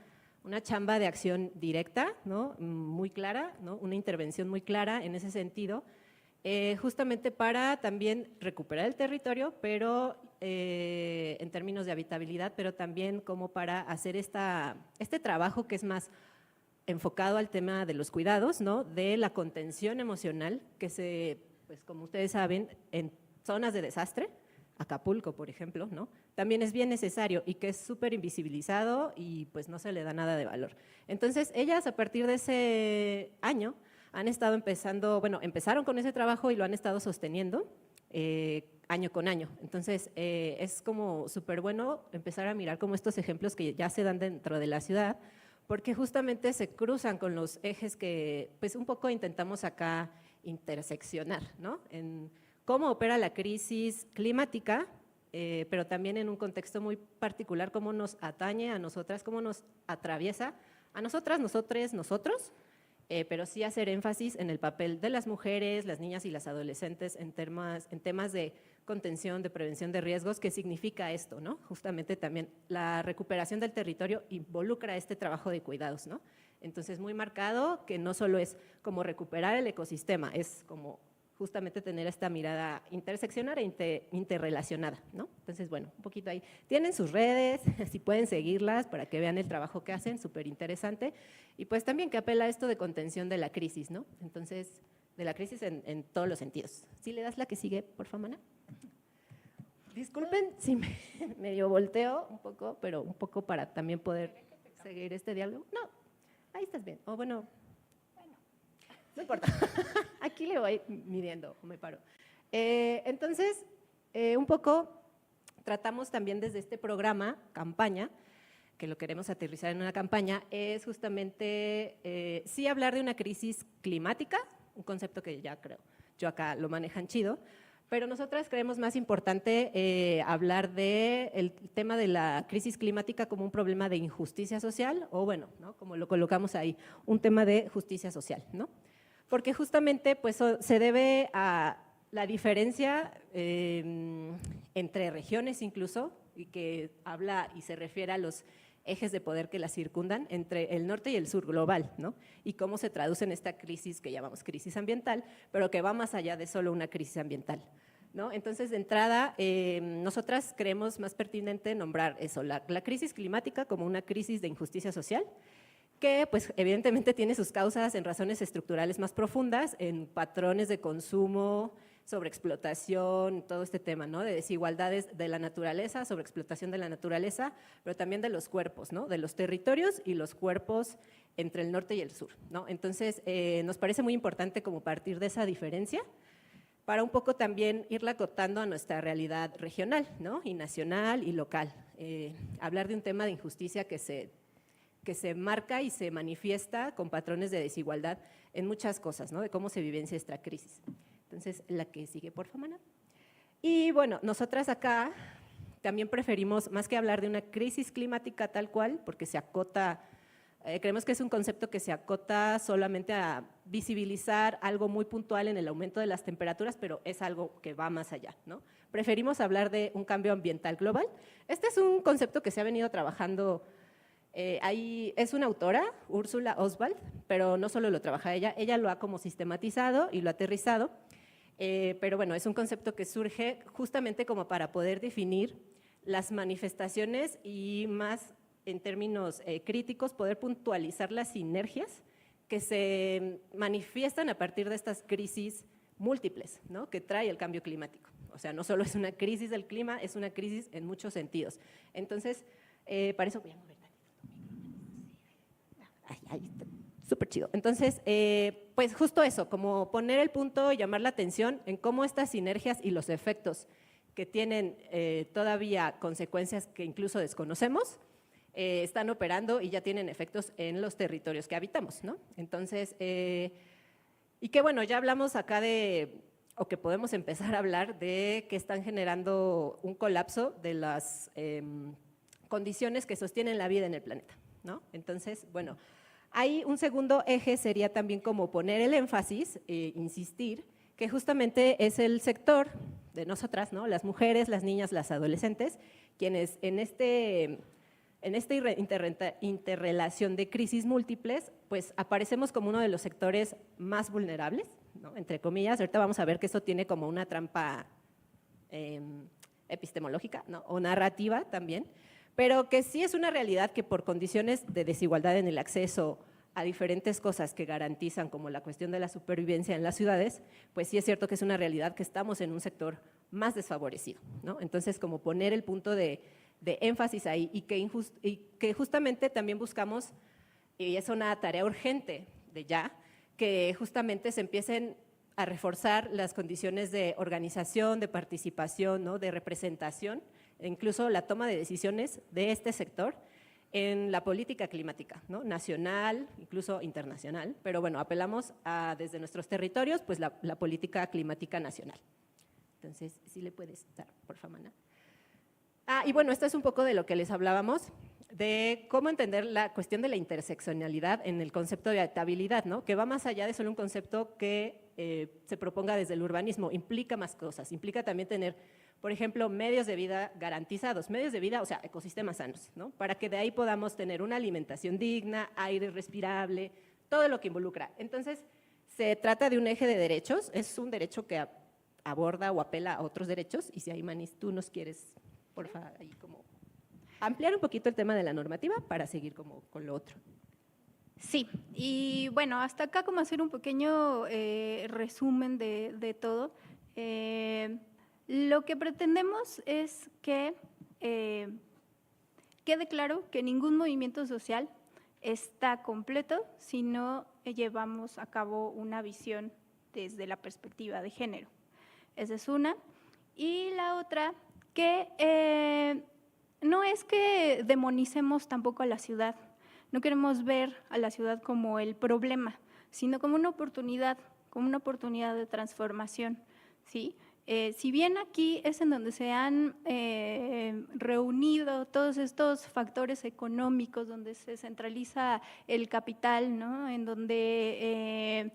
Speaker 4: chamba de acción directa, ¿no? Muy clara, ¿no? Una intervención muy clara en ese sentido, justamente para también recuperar el territorio, pero en términos de habitabilidad, pero también como para hacer este trabajo que es más enfocado al tema de los cuidados, ¿no? De la contención emocional que pues como ustedes saben, en zonas de desastre, Acapulco, por ejemplo, ¿no? También es bien necesario y que es súper invisibilizado y pues no se le da nada de valor. Entonces, ellas a partir de ese año han estado empezaron con ese trabajo y lo han estado sosteniendo año con año. Entonces, es como súper bueno empezar a mirar como estos ejemplos que ya se dan dentro de la ciudad, porque justamente se cruzan con los ejes que pues un poco intentamos acá interseccionar, ¿no? En cómo opera la crisis climática, pero también en un contexto muy particular, cómo nos atañe a nosotras, cómo nos atraviesa a nosotras, nosotres, nosotros, pero sí hacer énfasis en el papel de las mujeres, las niñas y las adolescentes en temas de contención, de prevención de riesgos. ¿Qué significa esto, no? Justamente también la recuperación del territorio involucra este trabajo de cuidados, ¿no? Entonces, muy marcado que no solo es como recuperar el ecosistema, es como justamente tener esta mirada interseccional e interrelacionada, ¿no? Entonces, bueno, un poquito ahí. Tienen sus redes, si pueden seguirlas para que vean el trabajo que hacen, súper interesante. Y pues también que apela a esto de contención de la crisis, ¿no? Entonces, de la crisis en todos los sentidos. ¿Sí le das la que sigue, por favor, Mana? Disculpen si me medio volteo un poco, pero un poco para también poder seguir este diálogo. No, ahí estás bien. O bueno, no importa. Aquí le voy midiendo, me paro. Entonces, un poco tratamos también desde este programa, campaña, que lo queremos aterrizar en una campaña, es justamente sí hablar de una crisis climática, un concepto que ya creo, yo acá lo manejan chido, pero nosotras creemos más importante hablar del tema de la crisis climática como un problema de injusticia social, o bueno, ¿no? Como lo colocamos ahí, un tema de justicia social, ¿no? Porque justamente pues, se debe a la diferencia entre regiones incluso, y que habla y se refiere a los ejes de poder que la circundan entre el norte y el sur global, ¿no? Y cómo se traduce en esta crisis que llamamos crisis ambiental, pero que va más allá de solo una crisis ambiental, ¿no? Entonces, de entrada, nosotras creemos más pertinente nombrar eso, la crisis climática como una crisis de injusticia social, que pues evidentemente tiene sus causas en razones estructurales más profundas, en patrones de consumo, sobreexplotación, todo este tema, ¿no? De desigualdades de la naturaleza, sobreexplotación de la naturaleza, pero también de los cuerpos, ¿no? De los territorios y los cuerpos entre el norte y el sur, ¿no? Entonces, nos parece muy importante como partir de esa diferencia para un poco también irla acotando a nuestra realidad regional, ¿no? Y nacional y local. Hablar de un tema de injusticia que se marca y se manifiesta con patrones de desigualdad en muchas cosas, ¿no? De cómo se vivencia esta crisis. Entonces, la que sigue, por favor, Mana. Y bueno, nosotras acá también preferimos, más que hablar de una crisis climática tal cual, porque se acota, creemos que es un concepto que se acota solamente a visibilizar algo muy puntual en el aumento de las temperaturas, pero es algo que va más allá, ¿no? Preferimos hablar de un cambio ambiental global. Este es un concepto que se ha venido trabajando. Ahí es una autora, Úrsula Oswald, pero no solo lo trabaja ella lo ha como sistematizado y lo ha aterrizado, pero bueno, es un concepto que surge justamente como para poder definir las manifestaciones y más en términos críticos, poder puntualizar las sinergias que se manifiestan a partir de estas crisis múltiples, ¿no? Que trae el cambio climático. O sea, no solo es una crisis del clima, es una crisis en muchos sentidos. Entonces, para eso voy a mover. Súper chido. Entonces, pues justo eso, como poner el punto y llamar la atención en cómo estas sinergias y los efectos que tienen todavía consecuencias que incluso desconocemos, están operando y ya tienen efectos en los territorios que habitamos, ¿no? Entonces, y que bueno, ya hablamos acá o que podemos empezar a hablar de que están generando un colapso de las condiciones que sostienen la vida en el planeta, ¿no? Entonces, bueno, hay un segundo eje sería también como poner el énfasis, insistir, que justamente es el sector de nosotras, ¿no? Las mujeres, las niñas, las adolescentes, quienes en esta interrelación de crisis múltiples, pues aparecemos como uno de los sectores más vulnerables, ¿no? Entre comillas. Ahorita vamos a ver que eso tiene como una trampa epistemológica, ¿no? O narrativa también, pero que sí es una realidad que por condiciones de desigualdad en el acceso a diferentes cosas que garantizan, como la cuestión de la supervivencia en las ciudades, pues sí es cierto que es una realidad que estamos en un sector más desfavorecido, ¿no? Entonces, como poner el punto de énfasis ahí y que justamente también buscamos, y es una tarea urgente de ya, que justamente se empiecen a reforzar las condiciones de organización, de participación, ¿no? De representación, incluso la toma de decisiones de este sector en la política climática, ¿no? Nacional, incluso internacional, pero bueno, apelamos a desde nuestros territorios, pues la política climática nacional. Entonces, ¿sí le puedes dar, por favor, Mana? Y bueno, esto es un poco de lo que les hablábamos, de cómo entender la cuestión de la interseccionalidad en el concepto de habitabilidad, ¿no? Que va más allá de solo un concepto que se proponga desde el urbanismo, implica más cosas, implica también tener, por ejemplo, medios de vida garantizados, medios de vida, o sea, ecosistemas sanos, ¿no? Para que de ahí podamos tener una alimentación digna, aire respirable, todo lo que involucra. Entonces, se trata de un eje de derechos, es un derecho que aborda o apela a otros derechos, y si ahí, Manis, tú nos quieres, por favor, ahí como ampliar un poquito el tema de la normativa para seguir como con lo otro.
Speaker 2: Sí, y bueno, hasta acá como hacer un pequeño resumen de todo. Lo que pretendemos es que quede claro que ningún movimiento social está completo si no llevamos a cabo una visión desde la perspectiva de género. Esa es una. Y la otra, que no es que demonicemos tampoco a la ciudad, no queremos ver a la ciudad como el problema, sino como una oportunidad como una oportunidad de transformación, ¿sí? Si bien aquí es en donde se han reunido todos estos factores económicos, donde se centraliza el capital, ¿no? En donde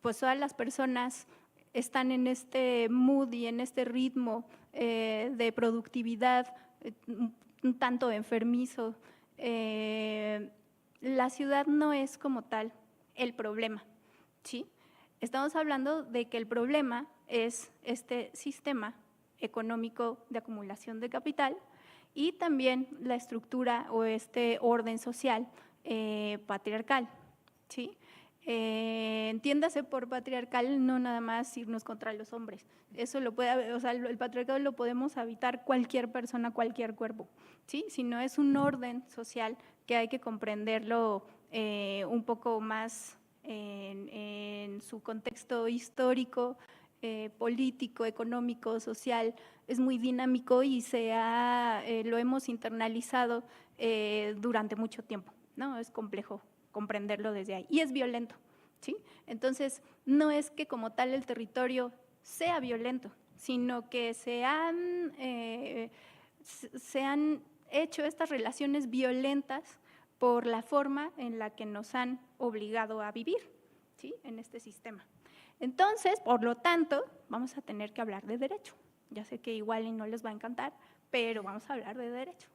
Speaker 2: pues todas las personas están en este mood y en este ritmo de productividad un tanto enfermizo. La ciudad no es como tal el problema, ¿sí? Estamos hablando de que el problema es este sistema económico de acumulación de capital y también la estructura o este orden social patriarcal, ¿sí? Entiéndase por patriarcal no nada más irnos contra los hombres, eso lo puede, o sea, el patriarcado lo podemos habitar cualquier persona, cualquier cuerpo, ¿sí? Sino es un orden social que hay que comprenderlo un poco más en su contexto histórico, político, económico, social, es muy dinámico y lo hemos internalizado durante mucho tiempo, ¿no? Es complejo comprenderlo desde ahí y es violento, ¿sí? Entonces, no es que como tal el territorio sea violento, sino que se han hecho estas relaciones violentas por la forma en la que nos han obligado a vivir, ¿sí? En este sistema. Entonces, por lo tanto, vamos a tener que hablar de derecho. Ya sé que igual y no les va a encantar, pero vamos a hablar de derecho,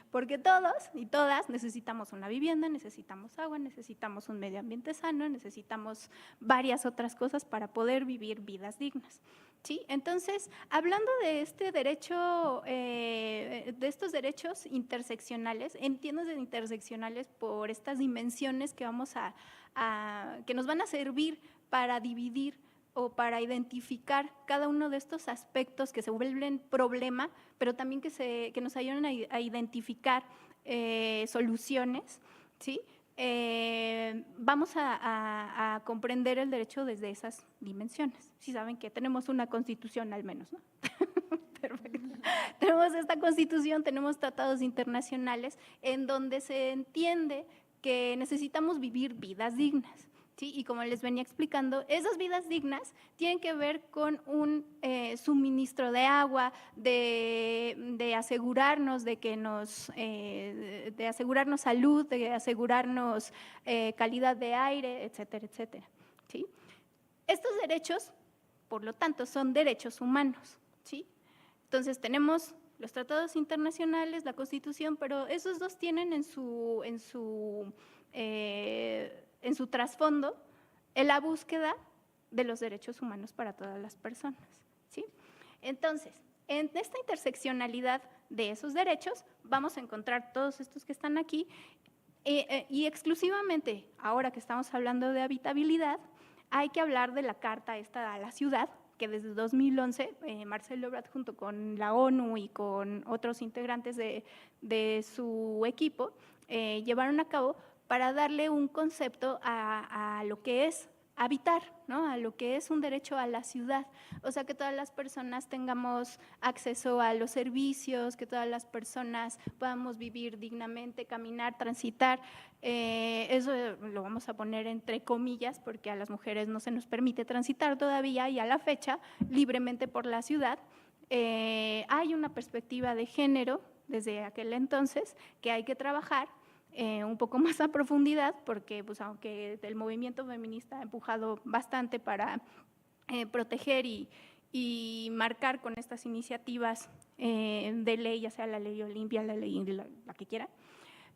Speaker 2: porque todos y todas necesitamos una vivienda, necesitamos agua, necesitamos un medio ambiente sano, necesitamos varias otras cosas para poder vivir vidas dignas. ¿Sí? Entonces, hablando de este derecho, de estos derechos interseccionales, entiendo de interseccionales por estas dimensiones que que nos van a servir para dividir o para identificar cada uno de estos aspectos que se vuelven problema, pero también que nos ayudan a identificar soluciones, ¿sí? Vamos a comprender el derecho desde esas dimensiones. Si saben que tenemos una constitución al menos, ¿no? Perfecto. Tenemos esta constitución, tenemos tratados internacionales en donde se entiende que necesitamos vivir vidas dignas. ¿Sí? Y como les venía explicando, esas vidas dignas tienen que ver con un suministro de agua, de asegurarnos de que de asegurarnos salud, de asegurarnos calidad de aire, etcétera, etcétera. ¿Sí? Estos derechos, por lo tanto, son derechos humanos. ¿Sí? Entonces tenemos los tratados internacionales, la Constitución, pero esos dos tienen en su trasfondo la búsqueda de los derechos humanos para todas las personas, ¿sí? Entonces, en esta interseccionalidad de esos derechos vamos a encontrar todos estos que están aquí y exclusivamente, ahora que estamos hablando de habitabilidad, hay que hablar de la Carta esta a la ciudad, que desde 2011 Marcelo Ebrard junto con la ONU y con otros integrantes de su equipo llevaron a cabo para darle un concepto a lo que es habitar, ¿no? A lo que es un derecho a la ciudad. O sea, que todas las personas tengamos acceso a los servicios, que todas las personas podamos vivir dignamente, caminar, transitar. Eso lo vamos a poner entre comillas porque a las mujeres no se nos permite transitar todavía y a la fecha libremente por la ciudad. Hay una perspectiva de género desde aquel entonces que hay que trabajar un poco más a profundidad, porque pues, aunque el movimiento feminista ha empujado bastante para proteger y marcar con estas iniciativas de ley, ya sea la ley Olimpia, la ley la que quiera,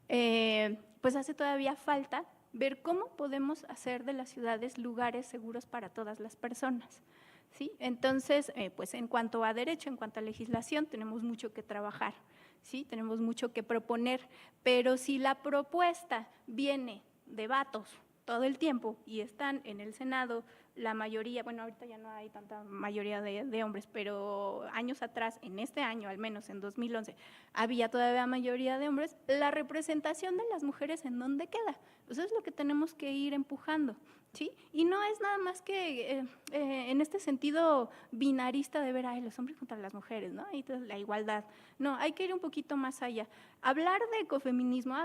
Speaker 2: pues hace todavía falta ver cómo podemos hacer de las ciudades lugares seguros para todas las personas. ¿Sí? Entonces, pues en cuanto a derecho, en cuanto a legislación, tenemos mucho que trabajar. ¿Sí? Tenemos mucho que proponer, pero si la propuesta viene de vatos todo el tiempo y están en el Senado la mayoría, bueno, ahorita ya no hay tanta mayoría de hombres, pero años atrás, en este año, al menos en 2011, había todavía mayoría de hombres, la representación de las mujeres, ¿en dónde queda? Eso es lo que tenemos que ir empujando, ¿sí? Y no es nada más que en este sentido binarista de ver a los hombres contra las mujeres, ¿no? Y la igualdad. No, hay que ir un poquito más allá. Hablar de ecofeminismo,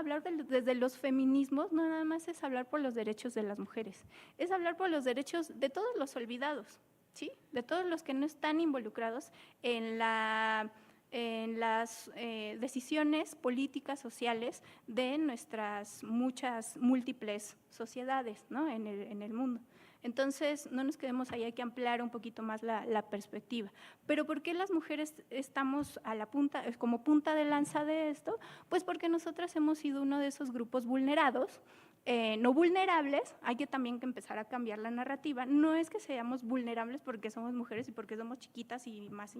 Speaker 2: desde los feminismos, no nada más es hablar por los derechos de las mujeres, es hablar por los derechos de todos los olvidados, ¿sí? De todos los que no están involucrados en las decisiones políticas, sociales de nuestras muchas múltiples sociedades, ¿no? en el mundo. Entonces, no nos quedemos ahí, hay que ampliar un poquito más la perspectiva. Pero ¿por qué las mujeres estamos a la punta, como punta de lanza de esto? Pues porque nosotras hemos sido uno de esos grupos vulnerados, no vulnerables. Hay que también empezar a cambiar la narrativa. No es que seamos vulnerables porque somos mujeres y porque somos chiquitas y más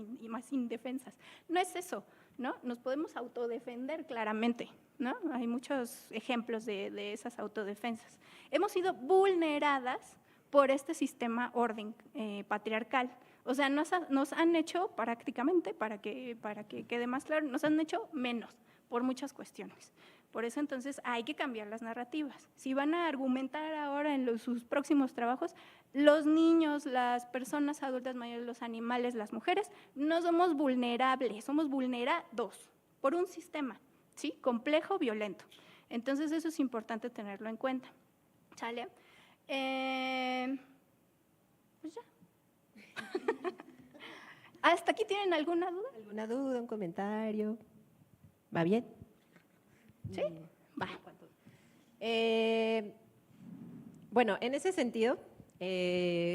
Speaker 2: indefensas. No es eso, ¿no? Nos podemos autodefender claramente, ¿no? Hay muchos ejemplos de esas autodefensas. Hemos sido vulneradas por este sistema orden patriarcal. O sea, nos han hecho prácticamente, para que quede más claro, nos han hecho menos por muchas cuestiones. Por eso entonces hay que cambiar las narrativas. Si van a argumentar ahora en sus próximos trabajos, los niños, las personas adultas mayores, los animales, las mujeres, no somos vulnerables, somos vulnerados por un sistema, ¿sí? Complejo, violento. Entonces eso es importante tenerlo en cuenta. ¿Sale? Pues ya. ¿Hasta aquí tienen alguna duda?
Speaker 4: ¿Alguna duda, un comentario? ¿Va bien?
Speaker 2: Sí, va.
Speaker 4: Bueno, en ese sentido,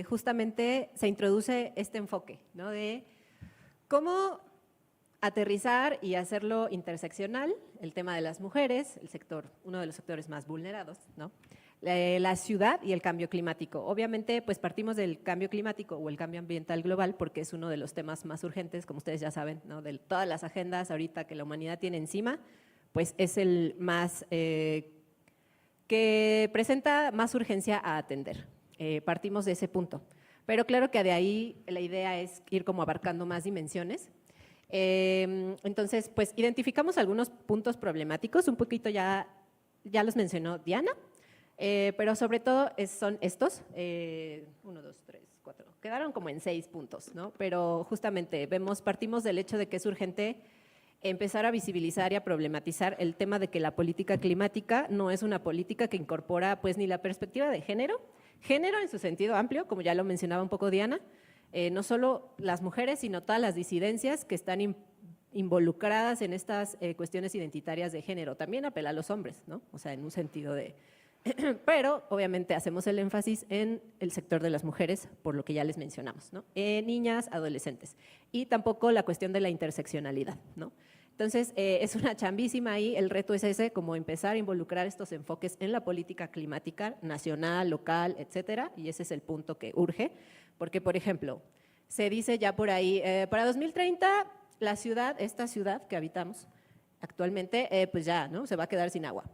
Speaker 4: justamente se introduce este enfoque, ¿no? De cómo aterrizar y hacerlo interseccional, el tema de las mujeres, el sector, uno de los sectores más vulnerados, ¿no? La ciudad y el cambio climático. Obviamente, pues partimos del cambio climático o el cambio ambiental global porque es uno de los temas más urgentes, como ustedes ya saben, ¿no? De todas las agendas ahorita que la humanidad tiene encima, pues es el más que presenta más urgencia a atender. Partimos de ese punto. Pero claro que de ahí la idea es ir como abarcando más dimensiones. Entonces, pues identificamos algunos puntos problemáticos, un poquito ya los mencionó Diana, pero sobre todo son estos, 1, 2, 3, 4, quedaron como en 6 puntos, ¿no? Pero justamente partimos del hecho de que es urgente empezar a visibilizar y a problematizar el tema de que la política climática no es una política que incorpora pues ni la perspectiva de género en su sentido amplio, como ya lo mencionaba un poco Diana, no solo las mujeres, sino todas las disidencias que están involucradas en estas cuestiones identitarias de género. También apela a los hombres, ¿no? O sea, en un sentido de… Pero, obviamente, hacemos el énfasis en el sector de las mujeres, por lo que ya les mencionamos, ¿no? Niñas, adolescentes. Y tampoco la cuestión de la interseccionalidad, ¿no? Entonces, es una chambísima ahí, el reto es ese, como empezar a involucrar estos enfoques en la política climática nacional, local, etcétera, y ese es el punto que urge, porque, por ejemplo, se dice ya por ahí, para 2030, esta ciudad que habitamos actualmente, pues ya, ¿no? Se va a quedar sin agua.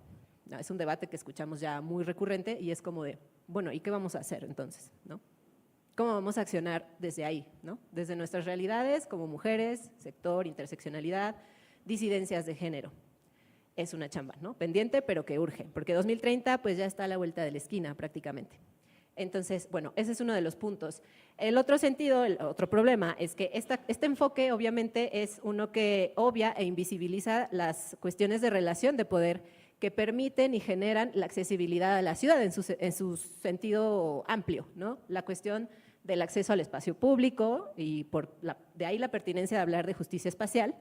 Speaker 4: No, es un debate que escuchamos ya muy recurrente y es como de, bueno, ¿y qué vamos a hacer entonces, no? ¿Cómo vamos a accionar desde ahí, no? Desde nuestras realidades como mujeres, sector, interseccionalidad, disidencias de género. Es una chamba, ¿no? Pendiente, pero que urge, porque 2030 pues ya está a la vuelta de la esquina prácticamente. Entonces, bueno, ese es uno de los puntos. El otro sentido, el otro problema es que este enfoque obviamente es uno que obvia e invisibiliza las cuestiones de relación de poder que permiten y generan la accesibilidad a la ciudad en su sentido amplio, ¿no? La cuestión del acceso al espacio público y de ahí la pertinencia de hablar de justicia espacial,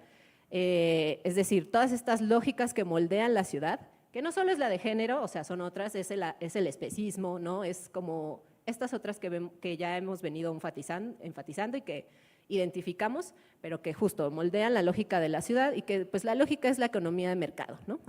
Speaker 4: es decir, todas estas lógicas que moldean la ciudad, que no solo es la de género, o sea, son otras, es el especismo, ¿no? Es como estas otras que ya hemos venido enfatizando y que identificamos, pero que justo moldean la lógica de la ciudad y que pues la lógica es la economía de mercado, ¿no?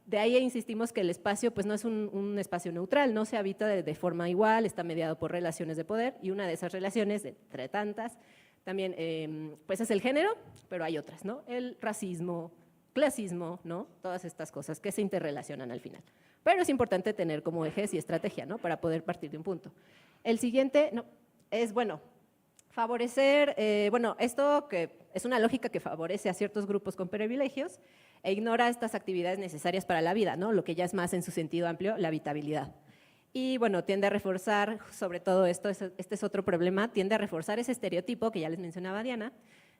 Speaker 4: De ahí insistimos que el espacio pues no es un espacio neutral, no se habita de forma igual, está mediado por relaciones de poder y una de esas relaciones, entre tantas, también pues es el género, pero hay otras, ¿no? El racismo, clasismo, ¿no? Todas estas cosas que se interrelacionan al final. Pero es importante tener como ejes y estrategia, ¿no? Para poder partir de un punto. El siguiente es, bueno, favorecer, esto que es una lógica que favorece a ciertos grupos con privilegios e ignora estas actividades necesarias para la vida, ¿no? Lo que ya es más en su sentido amplio, la habitabilidad. Y bueno, tiende a reforzar, sobre todo esto, este es otro problema, tiende a reforzar ese estereotipo que ya les mencionaba Diana,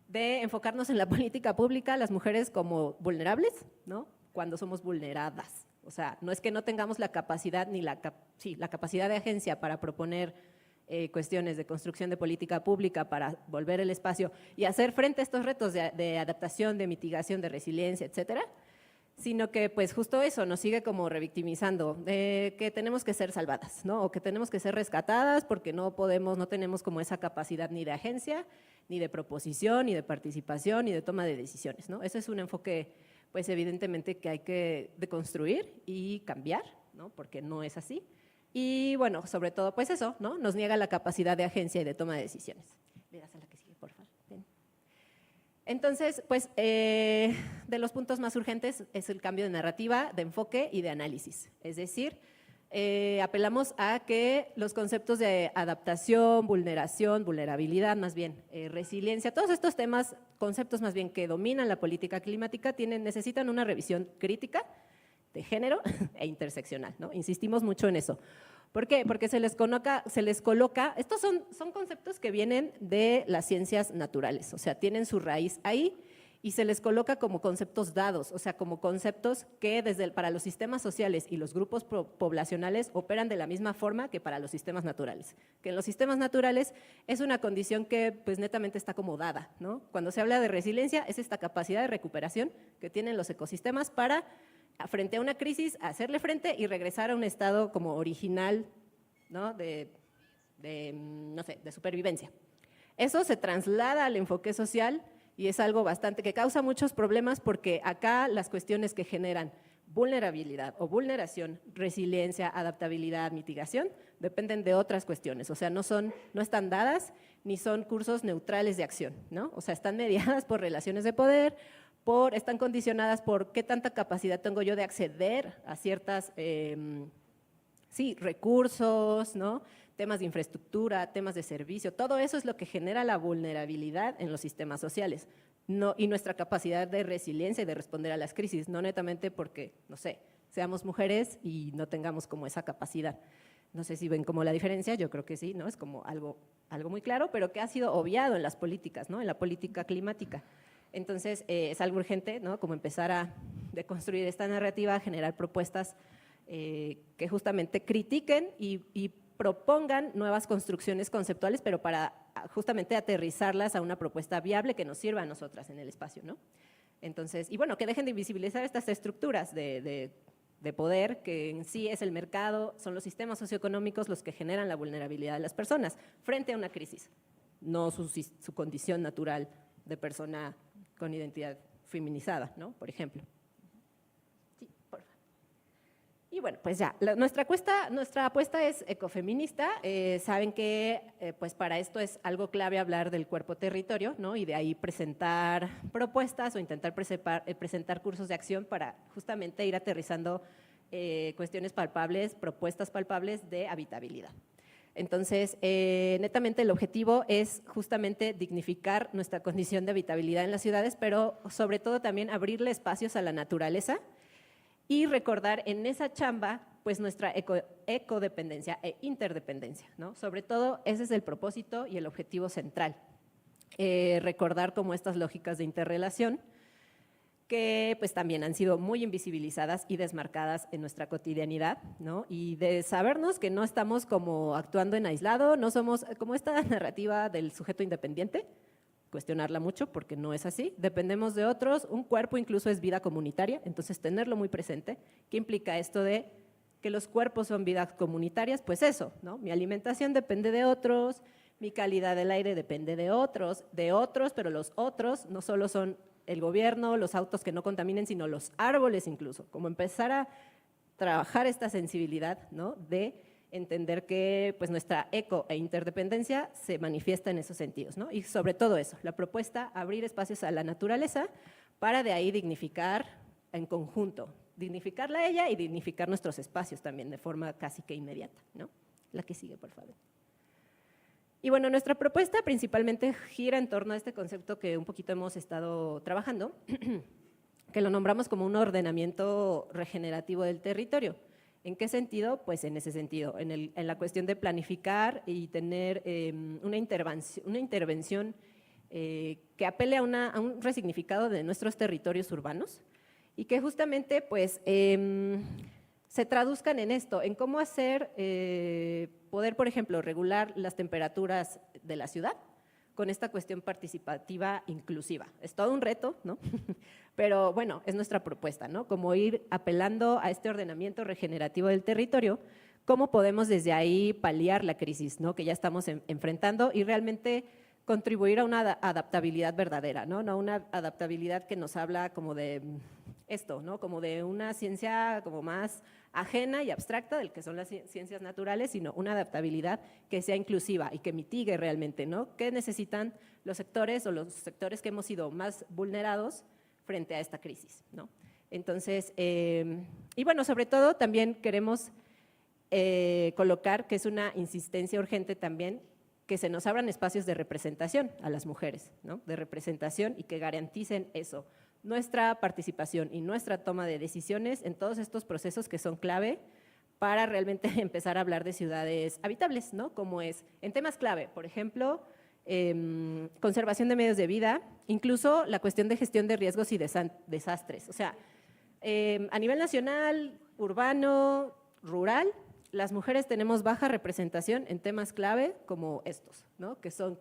Speaker 4: de enfocarnos en la política pública, las mujeres como vulnerables, ¿no? Cuando somos vulneradas. O sea, no es que no tengamos la capacidad ni la capacidad de agencia para proponer cuestiones de construcción de política pública para volver el espacio y hacer frente a estos retos de adaptación, de mitigación, de resiliencia, etcétera, sino que pues justo eso nos sigue como revictimizando, que tenemos que ser salvadas, ¿no? O que tenemos que ser rescatadas porque no tenemos como esa capacidad ni de agencia, ni de proposición, ni de participación, ni de toma de decisiones, ¿no? Ese es un enfoque pues evidentemente que hay que deconstruir y cambiar, ¿no? Porque no es así. Y bueno, sobre todo pues eso, ¿no? Nos niega la capacidad de agencia y de toma de decisiones. Le das a la que sigue, por favor. Ven. Entonces, pues, de los puntos más urgentes es el cambio de narrativa, de enfoque y de análisis. Es decir, apelamos a que los conceptos de adaptación, vulneración, vulnerabilidad, más bien, resiliencia, todos estos temas, conceptos más bien que dominan la política climática, necesitan una revisión crítica de género e interseccional, ¿no? Insistimos mucho en eso. ¿Por qué? Porque se les coloca, estos son conceptos que vienen de las ciencias naturales, o sea, tienen su raíz ahí y se les coloca como conceptos dados, o sea, como conceptos que para los sistemas sociales y los grupos poblacionales operan de la misma forma que para los sistemas naturales. Que en los sistemas naturales es una condición que pues netamente está como dada, ¿no? Cuando se habla de resiliencia es esta capacidad de recuperación que tienen los ecosistemas para frente a una crisis, hacerle frente y regresar a un estado como original, ¿no? No sé, de supervivencia. Eso se traslada al enfoque social y es algo que causa muchos problemas porque acá las cuestiones que generan vulnerabilidad o vulneración, resiliencia, adaptabilidad, mitigación, dependen de otras cuestiones, o sea, no están dadas ni son cursos neutrales de acción, ¿no? O sea, están mediadas por relaciones de poder, están condicionadas por qué tanta capacidad tengo yo de acceder a ciertas, recursos, ¿no? Temas de infraestructura, temas de servicio, todo eso es lo que genera la vulnerabilidad en los sistemas sociales y nuestra capacidad de resiliencia y de responder a las crisis, no netamente porque, no sé, seamos mujeres y no tengamos como esa capacidad. No sé si ven como la diferencia, yo creo que sí, ¿no? Es como algo muy claro, pero que ha sido obviado en las políticas, ¿no? En la política climática. Entonces, es algo urgente, ¿no? Como empezar a deconstruir esta narrativa, generar propuestas que justamente critiquen y propongan nuevas construcciones conceptuales, pero para justamente aterrizarlas a una propuesta viable que nos sirva a nosotras en el espacio, ¿no? Entonces, y bueno, que dejen de invisibilizar estas estructuras de poder, que en sí es el mercado, son los sistemas socioeconómicos los que generan la vulnerabilidad de las personas frente a una crisis, no su condición natural de persona con identidad feminizada, ¿no? Por ejemplo. Sí, por favor. Y bueno, pues ya, nuestra apuesta es ecofeminista. Saben que pues para esto es algo clave hablar del cuerpo-territorio, ¿no? Y de ahí presentar propuestas o intentar presentar cursos de acción para justamente ir aterrizando cuestiones palpables, propuestas palpables de habitabilidad. Entonces, netamente el objetivo es justamente dignificar nuestra condición de habitabilidad en las ciudades, pero sobre todo también abrirle espacios a la naturaleza y recordar en esa chamba pues nuestra ecodependencia e interdependencia, ¿no? Sobre todo ese es el propósito y el objetivo central, recordar como estas lógicas de interrelación que pues también han sido muy invisibilizadas y desmarcadas en nuestra cotidianidad, ¿no? Y de sabernos que no estamos como actuando en aislado, no somos como esta narrativa del sujeto independiente, cuestionarla mucho porque no es así, dependemos de otros, un cuerpo incluso es vida comunitaria, entonces tenerlo muy presente. ¿Qué implica esto de que los cuerpos son vidas comunitarias? Pues eso, ¿no? Mi alimentación depende de otros, mi calidad del aire depende de otros, pero los otros no solo son el gobierno, los autos que no contaminen, sino los árboles incluso, como empezar a trabajar esta sensibilidad, ¿no? De entender que pues, nuestra eco e interdependencia se manifiesta en esos sentidos, ¿no? Y sobre todo eso, la propuesta, abrir espacios a la naturaleza para de ahí dignificar en conjunto, dignificarla a ella y dignificar nuestros espacios también de forma casi que inmediata, ¿no? La que sigue, por favor. Y bueno, nuestra propuesta principalmente gira en torno a este concepto que un poquito hemos estado trabajando, que lo nombramos como un ordenamiento regenerativo del territorio. ¿En qué sentido? Pues en ese sentido, en la cuestión de planificar y tener una intervención que apele a un resignificado de nuestros territorios urbanos y que justamente pues, se traduzcan en esto, en cómo hacer, poder, por ejemplo, regular las temperaturas de la ciudad con esta cuestión participativa inclusiva. Es todo un reto, ¿no? Pero bueno, es nuestra propuesta, ¿no? Como ir apelando a este ordenamiento regenerativo del territorio, cómo podemos desde ahí paliar la crisis, ¿no? Que ya estamos enfrentando y realmente contribuir a una adaptabilidad verdadera, ¿no? No una adaptabilidad que nos habla como de esto, ¿no? Como de una ciencia como más ajena y abstracta del que son las ciencias naturales, sino una adaptabilidad que sea inclusiva y que mitigue realmente, ¿no? ¿Qué necesitan los sectores que hemos sido más vulnerados frente a esta crisis, ¿no? Entonces, y bueno, sobre todo también queremos colocar que es una insistencia urgente también que se nos abran espacios de representación a las mujeres, ¿no? De representación y que garanticen eso, nuestra participación y nuestra toma de decisiones en todos estos procesos que son clave para realmente empezar a hablar de ciudades habitables, ¿no? Como es en temas clave, por ejemplo, conservación de medios de vida, incluso la cuestión de gestión de riesgos y desastres. O sea, a nivel nacional, urbano, rural, las mujeres tenemos baja representación en temas clave como estos, ¿no? Que son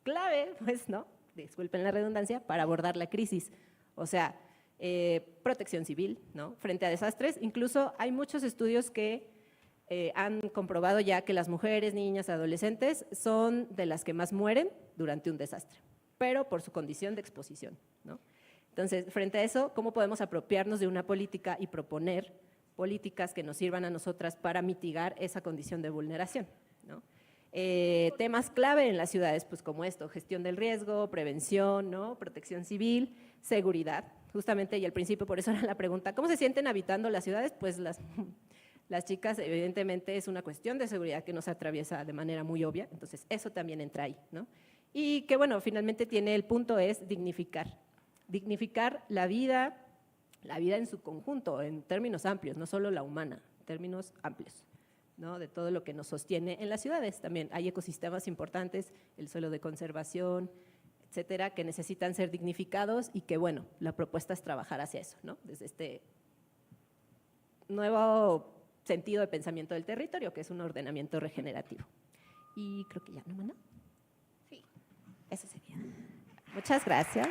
Speaker 4: clave, pues, ¿no? Disculpen la redundancia, para abordar la crisis. O sea, protección civil, ¿no? Frente a desastres. Incluso hay muchos estudios que han comprobado ya que las mujeres, niñas, adolescentes son de las que más mueren durante un desastre, pero por su condición de exposición, ¿no? Entonces, frente a eso, ¿cómo podemos apropiarnos de una política y proponer políticas que nos sirvan a nosotras para mitigar esa condición de vulneración, ¿no? Temas clave en las ciudades, pues como esto, gestión del riesgo, prevención, ¿no? Protección civil, seguridad, justamente, y al principio por eso era la pregunta, ¿cómo se sienten habitando las ciudades? Pues las chicas, evidentemente, es una cuestión de seguridad que nos atraviesa de manera muy obvia, entonces eso también entra ahí, ¿no? Y que bueno, finalmente tiene el punto es dignificar la vida en su conjunto, en términos amplios, no solo la humana, en términos amplios, ¿no? De todo lo que nos sostiene en las ciudades. También hay ecosistemas importantes, el suelo de conservación, etcétera, que necesitan ser dignificados y que, bueno, la propuesta es trabajar hacia eso, ¿no? Desde este nuevo sentido de pensamiento del territorio, que es un ordenamiento regenerativo. Y creo que ya, ¿no, Mana?
Speaker 2: Sí.
Speaker 4: Eso sería. Muchas gracias.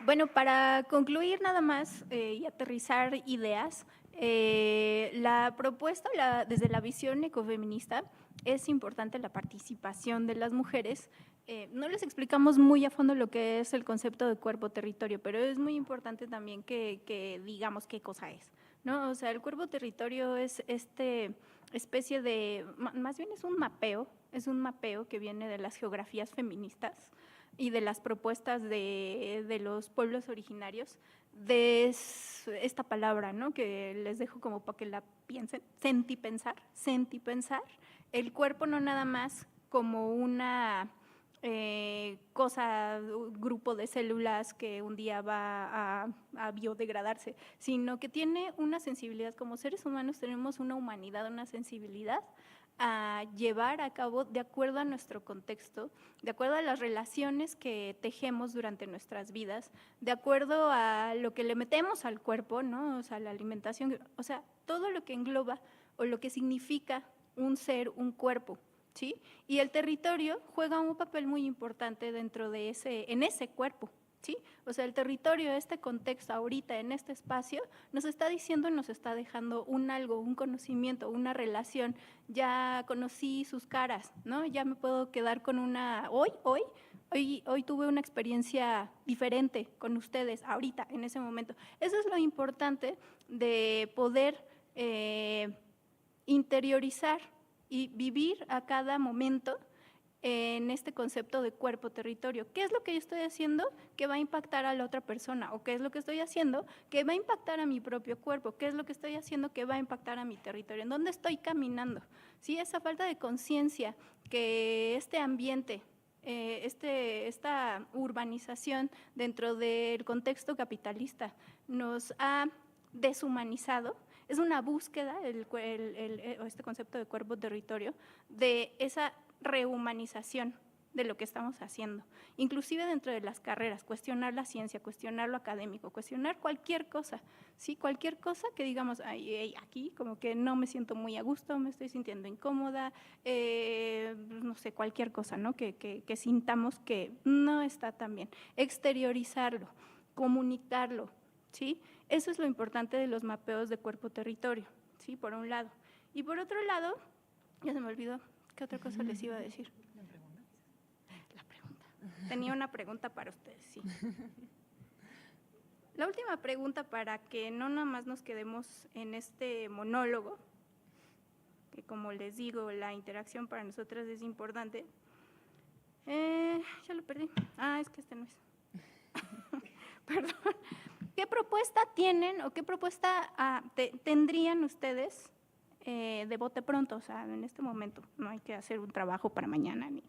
Speaker 2: Bueno, para concluir nada más y aterrizar ideas, la propuesta desde la visión ecofeminista es importante la participación de las mujeres. No les explicamos muy a fondo lo que es el concepto de cuerpo-territorio, pero es muy importante también que digamos qué cosa es, ¿no? O sea, el cuerpo-territorio es especie de, más bien es un mapeo que viene de las geografías feministas y de las propuestas de los pueblos originarios, de esta palabra, ¿no? Que les dejo como para que la piensen, sentipensar, el cuerpo no nada más como una cosa, un grupo de células que un día va a biodegradarse, sino que tiene una sensibilidad, como seres humanos tenemos una humanidad, una sensibilidad a llevar a cabo de acuerdo a nuestro contexto, de acuerdo a las relaciones que tejemos durante nuestras vidas, de acuerdo a lo que le metemos al cuerpo, ¿no? O sea, la alimentación, o sea, todo lo que engloba o lo que significa un ser, un cuerpo, ¿sí? Y el territorio juega un papel muy importante dentro de en ese cuerpo, ¿sí? O sea, el territorio, este contexto ahorita, en este espacio, nos está diciendo, nos está dejando un algo, un conocimiento, una relación. Ya conocí sus caras, ¿no? Ya me puedo quedar con una… Hoy tuve una experiencia diferente con ustedes, ahorita, en ese momento. Eso es lo importante de poder interiorizar y vivir a cada momento en este concepto de cuerpo-territorio. ¿Qué es lo que yo estoy haciendo que va a impactar a la otra persona? ¿O qué es lo que estoy haciendo que va a impactar a mi propio cuerpo? ¿Qué es lo que estoy haciendo que va a impactar a mi territorio? ¿En dónde estoy caminando? ¿Sí? Esa falta de conciencia que este ambiente esta urbanización dentro del contexto capitalista nos ha deshumanizado. Es una búsqueda, este concepto de cuerpo-territorio, de esa rehumanización de lo que estamos haciendo. Inclusive dentro de las carreras, cuestionar la ciencia, cuestionar lo académico, cuestionar cualquier cosa, ¿sí? Cualquier cosa que digamos, ay, aquí como que no me siento muy a gusto, me estoy sintiendo incómoda, no sé, cualquier cosa, ¿no? Que sintamos que no está tan bien. Exteriorizarlo, comunicarlo, ¿sí? Eso es lo importante de los mapeos de cuerpo-territorio, ¿sí? Por un lado. Y por otro lado, ya se me olvidó, ¿qué otra cosa les iba a decir? La pregunta. Tenía una pregunta para ustedes, sí. La última pregunta, para que no nada más nos quedemos en este monólogo, que como les digo, la interacción para nosotras es importante. Ya lo perdí. Es que este no es. Perdón. ¿Qué propuesta tienen o qué propuesta tendrían ustedes de bote pronto? O sea, en este momento no hay que hacer un trabajo para mañana, ¿no?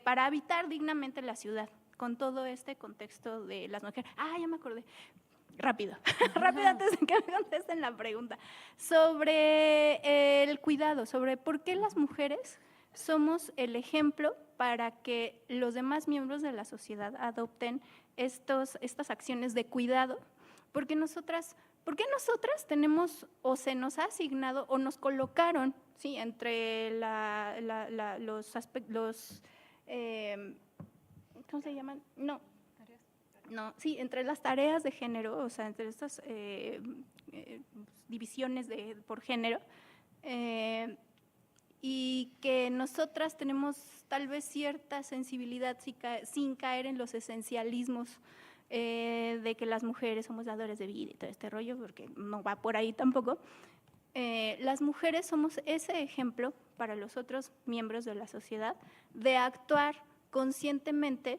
Speaker 2: Para habitar dignamente la ciudad, con todo este contexto de las mujeres. Ya me acordé. Rápido, rápido antes de que me contesten la pregunta. Sobre el cuidado, sobre por qué las mujeres somos el ejemplo para que los demás miembros de la sociedad adopten estas acciones de cuidado, porque nosotras tenemos o se nos ha asignado o nos colocaron, ¿sí? Entre los aspectos, ¿cómo se llaman? No, sí, entre las tareas de género, o sea, entre estas divisiones por género, y que nosotras tenemos tal vez cierta sensibilidad sin caer en los esencialismos de que las mujeres somos dadoras de vida y todo este rollo, porque no va por ahí tampoco. Las mujeres somos ese ejemplo para los otros miembros de la sociedad de actuar conscientemente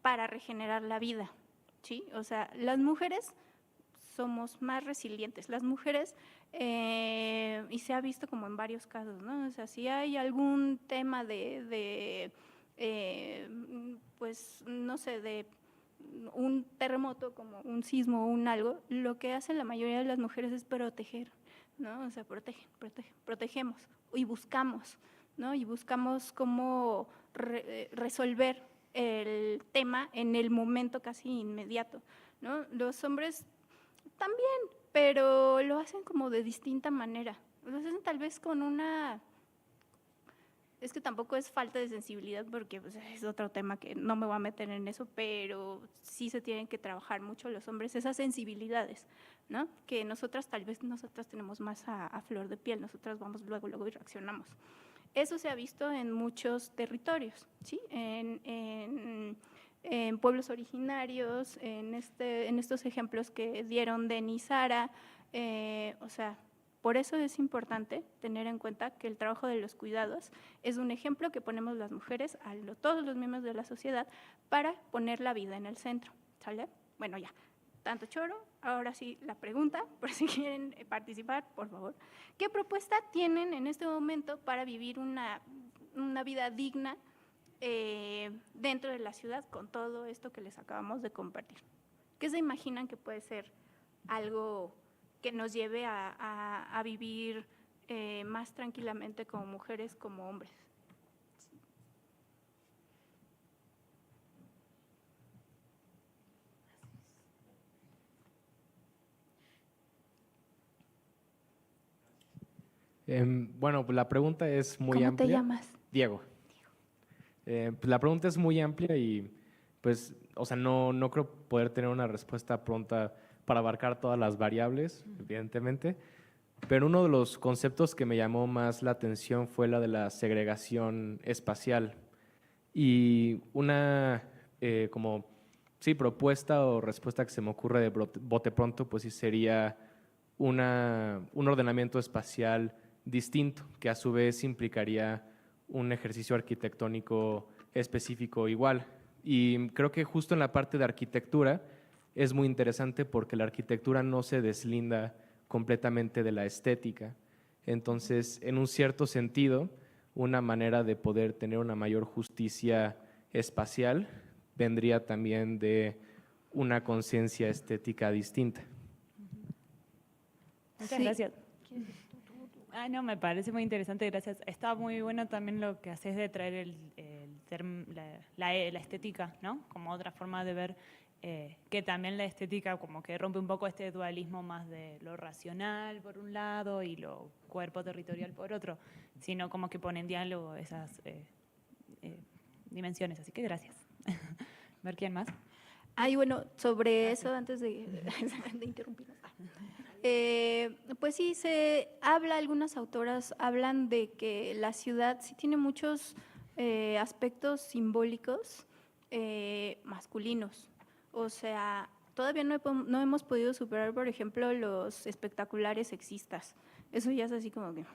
Speaker 2: para regenerar la vida, ¿sí? O sea, las mujeres somos más resilientes. Las mujeres, y se ha visto como en varios casos, ¿no? O sea, si hay algún tema pues, no sé, de un terremoto, como un sismo o un algo, lo que hace la mayoría de las mujeres es proteger, ¿no? O sea, protegemos y buscamos, ¿no? Y buscamos cómo resolver el tema en el momento casi inmediato, ¿no? Los hombres también, pero lo hacen como de distinta manera. Lo hacen tal vez con es que tampoco es falta de sensibilidad, porque pues, es otro tema que no me voy a meter en eso, pero sí se tienen que trabajar mucho los hombres esas sensibilidades, ¿no? Que tal vez nosotras tenemos más a flor de piel, nosotras vamos luego y reaccionamos. Eso se ha visto en muchos territorios, ¿sí? En pueblos originarios, en estos ejemplos que dieron Denny y Sara, o sea, por eso es importante tener en cuenta que el trabajo de los cuidados es un ejemplo que ponemos las mujeres, todos los miembros de la sociedad, para poner la vida en el centro, ¿sale? Bueno, ya, tanto choro. Ahora sí, la pregunta, por si quieren participar, por favor. ¿Qué propuesta tienen en este momento para vivir una vida digna dentro de la ciudad con todo esto que les acabamos de compartir? ¿Qué se imaginan que puede ser algo que nos lleve a vivir más tranquilamente como mujeres, como hombres?
Speaker 5: Bueno, pues la pregunta es muy amplia.
Speaker 2: ¿Cómo te llamas?
Speaker 5: Diego. Pues la pregunta es muy amplia y pues, o sea, no creo poder tener una respuesta pronta para abarcar todas las variables, evidentemente, pero uno de los conceptos que me llamó más la atención fue la de la segregación espacial y una propuesta o respuesta que se me ocurre de bote pronto, pues sí sería un ordenamiento espacial distinto, que a su vez implicaría un ejercicio arquitectónico específico igual. Y creo que justo en la parte de arquitectura es muy interesante porque la arquitectura no se deslinda completamente de la estética. Entonces, en un cierto sentido, una manera de poder tener una mayor justicia espacial vendría también de una conciencia estética distinta.
Speaker 3: Muchas
Speaker 2: Sí.
Speaker 3: gracias. No, me parece muy interesante, gracias. Está muy bueno también lo que haces de traer la estética, ¿no? Como otra forma de ver que también la estética como que rompe un poco este dualismo más de lo racional por un lado y lo cuerpo territorial por otro, sino como que pone en diálogo esas dimensiones. Así que gracias. Ver quién más.
Speaker 2: Ay, bueno, sobre eso, antes de interrumpirnos. Pues sí, algunas autoras hablan de que la ciudad sí tiene muchos aspectos simbólicos masculinos. O sea, todavía no hemos podido superar, por ejemplo, los espectaculares sexistas. Eso ya es así como que,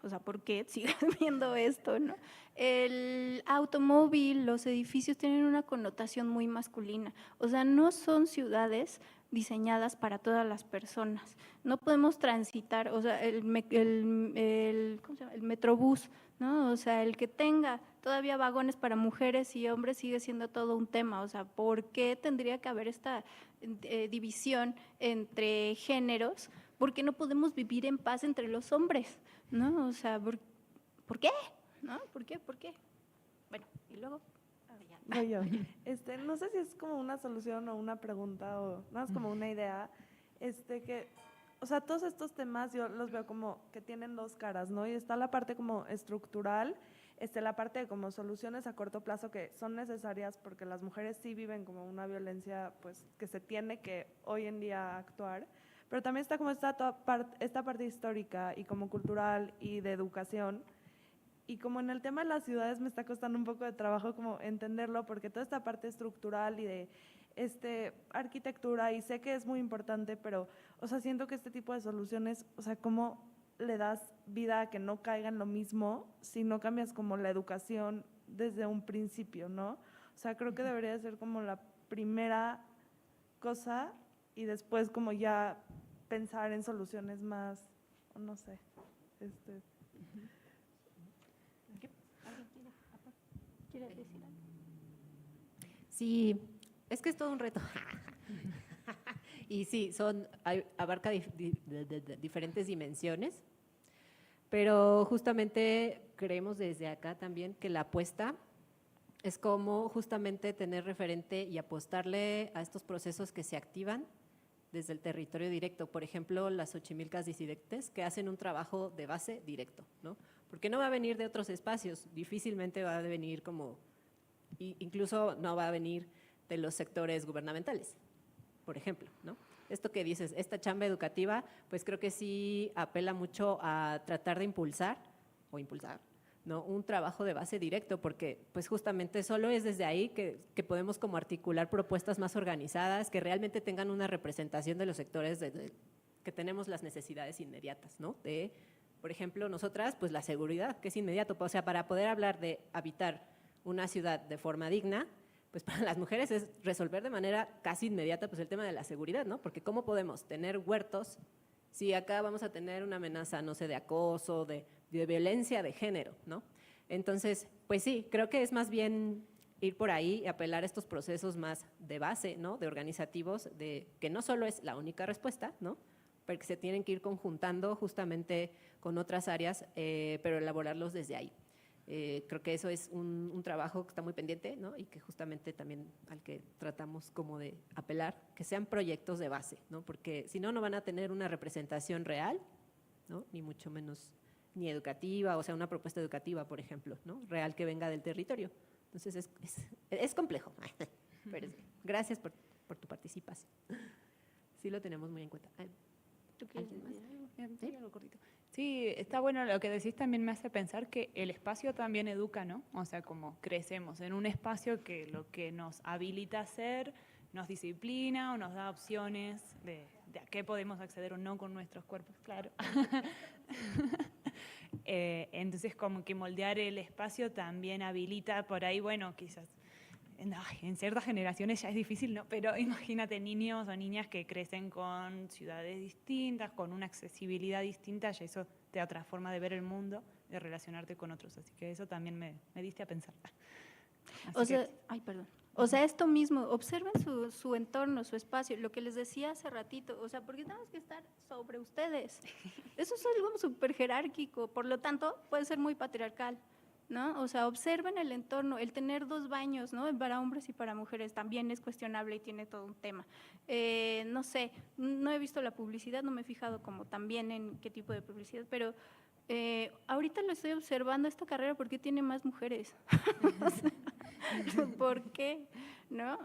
Speaker 2: o sea, ¿por qué sigas viendo esto, no? El automóvil, los edificios tienen una connotación muy masculina. O sea, no son ciudades diseñadas para todas las personas. No podemos transitar, o sea, ¿cómo se llama? El Metrobús, ¿no? O sea, el que tenga todavía vagones para mujeres y hombres sigue siendo todo un tema. O sea, ¿por qué tendría que haber esta división entre géneros? ¿Por qué no podemos vivir en paz entre los hombres? ¿No? O sea, ¿por qué? ¿No? ¿Por qué? ¿Por qué? Bueno, y luego…
Speaker 6: Voy yo. No sé si es como una solución o una pregunta o no es como una idea, o sea, todos estos temas yo los veo como que tienen dos caras, ¿no? Y está la parte como estructural, la parte de como soluciones a corto plazo que son necesarias porque las mujeres sí viven como una violencia, pues, que se tiene que hoy en día actuar, pero también está como esta parte histórica y como cultural y de educación. Y como en el tema de las ciudades me está costando un poco de trabajo como entenderlo, porque toda esta parte estructural y de arquitectura, y sé que es muy importante, pero, o sea, siento que este tipo de soluciones, o sea, ¿cómo le das vida a que no caiga en lo mismo si no cambias como la educación desde un principio, ¿no? O sea, creo que debería ser como la primera cosa y después como ya pensar en soluciones más, no sé,
Speaker 2: ¿Quiere decir algo?
Speaker 4: Sí, es que es todo un reto. Y sí, abarca diferentes dimensiones, pero justamente creemos desde acá también que la apuesta es como justamente tener referente y apostarle a estos procesos que se activan desde el territorio directo. Por ejemplo, las Xochimilcas disidentes que hacen un trabajo de base directo, ¿no? Porque no va a venir de otros espacios, difícilmente va a venir incluso no va a venir de los sectores gubernamentales, por ejemplo, ¿no? Esto que dices, esta chamba educativa, pues creo que sí apela mucho a tratar de impulsar, ¿no? Un trabajo de base directo, porque pues justamente solo es desde ahí que podemos como articular propuestas más organizadas, que realmente tengan una representación de los sectores que tenemos las necesidades inmediatas, ¿no? Por ejemplo, nosotras, pues la seguridad, que es inmediato, o sea, para poder hablar de habitar una ciudad de forma digna, pues para las mujeres es resolver de manera casi inmediata pues el tema de la seguridad, ¿no? Porque ¿cómo podemos tener huertos si acá vamos a tener una amenaza, no sé, de acoso, de violencia de género, ¿no? Entonces, pues sí, creo que es más bien ir por ahí y apelar a estos procesos más de base, ¿no? De organizativos, que no solo es la única respuesta, ¿no? Porque se tienen que ir conjuntando justamente con otras áreas, pero elaborarlos desde ahí. Creo que eso es un trabajo que está muy pendiente, ¿no? Y que justamente también al que tratamos como de apelar, que sean proyectos de base, ¿no? Porque si no, no van a tener una representación real, ¿no? Ni mucho menos ni educativa, o sea, una propuesta educativa, por ejemplo, ¿no? Real que venga del territorio. Entonces es complejo, pero gracias por tu participación. Sí lo tenemos muy en cuenta.
Speaker 2: ¿Tú quieres decir algo?
Speaker 3: Sí, algo cortito. Sí, está bueno lo que decís, también me hace pensar que el espacio también educa, ¿no? O sea, como crecemos en un espacio que lo que nos habilita a hacer, nos disciplina o nos da opciones de a qué podemos acceder o no con nuestros cuerpos, claro. Entonces, como que moldear el espacio también habilita por ahí, bueno, quizás en ciertas generaciones ya es difícil, ¿no? Pero imagínate niños o niñas que crecen con ciudades distintas, con una accesibilidad distinta, ya eso te da otra forma de ver el mundo, de relacionarte con otros. Así que eso también me diste a pensar.
Speaker 2: O sea, ay, perdón. O sea, esto mismo, observen su entorno, su espacio, lo que les decía hace ratito, o sea, porque tenemos que estar sobre ustedes. Eso es algo súper jerárquico, por lo tanto, puede ser muy patriarcal, ¿no? O sea, observen el entorno, el tener 2 baños, ¿no? Para hombres y para mujeres también es cuestionable y tiene todo un tema. No sé, no he visto la publicidad, no me he fijado como también en qué tipo de publicidad, pero ahorita lo estoy observando esta carrera porque tiene más mujeres. ¿Por qué? ¿No?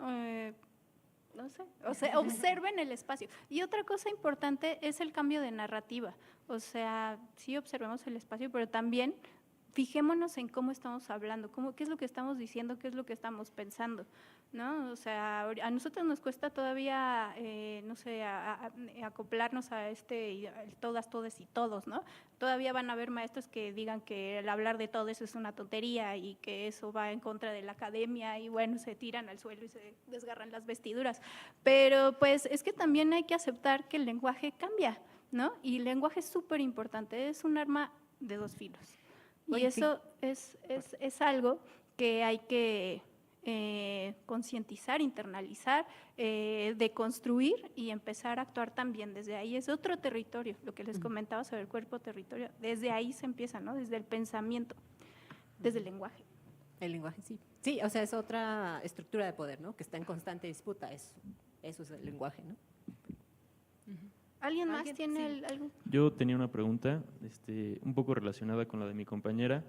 Speaker 2: No sé. O sea, observen el espacio. Y otra cosa importante es el cambio de narrativa. O sea, sí observemos el espacio, pero también fijémonos en cómo estamos hablando, qué es lo que estamos diciendo, qué es lo que estamos pensando, ¿no? O sea, a nosotros nos cuesta todavía, no sé, acoplarnos a todas, todes y todos, ¿no? Todavía van a haber maestros que digan que el hablar de todo eso es una tontería y que eso va en contra de la academia y bueno, se tiran al suelo y se desgarran las vestiduras. Pero pues es que también hay que aceptar que el lenguaje cambia, ¿no? Y el lenguaje es súper importante, es un arma de 2 filos. Y
Speaker 4: Oye,
Speaker 2: eso es algo que hay que concientizar, internalizar, deconstruir y empezar a actuar también desde ahí. Es otro territorio, lo que les comentaba sobre el cuerpo territorio. Desde ahí se empieza, ¿no? Desde el pensamiento, desde el lenguaje.
Speaker 4: El lenguaje, sí. Sí, o sea, es otra estructura de poder, ¿no? Que está en constante disputa, eso es el lenguaje, ¿no?
Speaker 2: ¿Alguien más
Speaker 4: ¿Alguien?
Speaker 2: tiene
Speaker 4: Sí.
Speaker 2: algo?
Speaker 7: Yo tenía una pregunta un poco relacionada con la de mi compañera,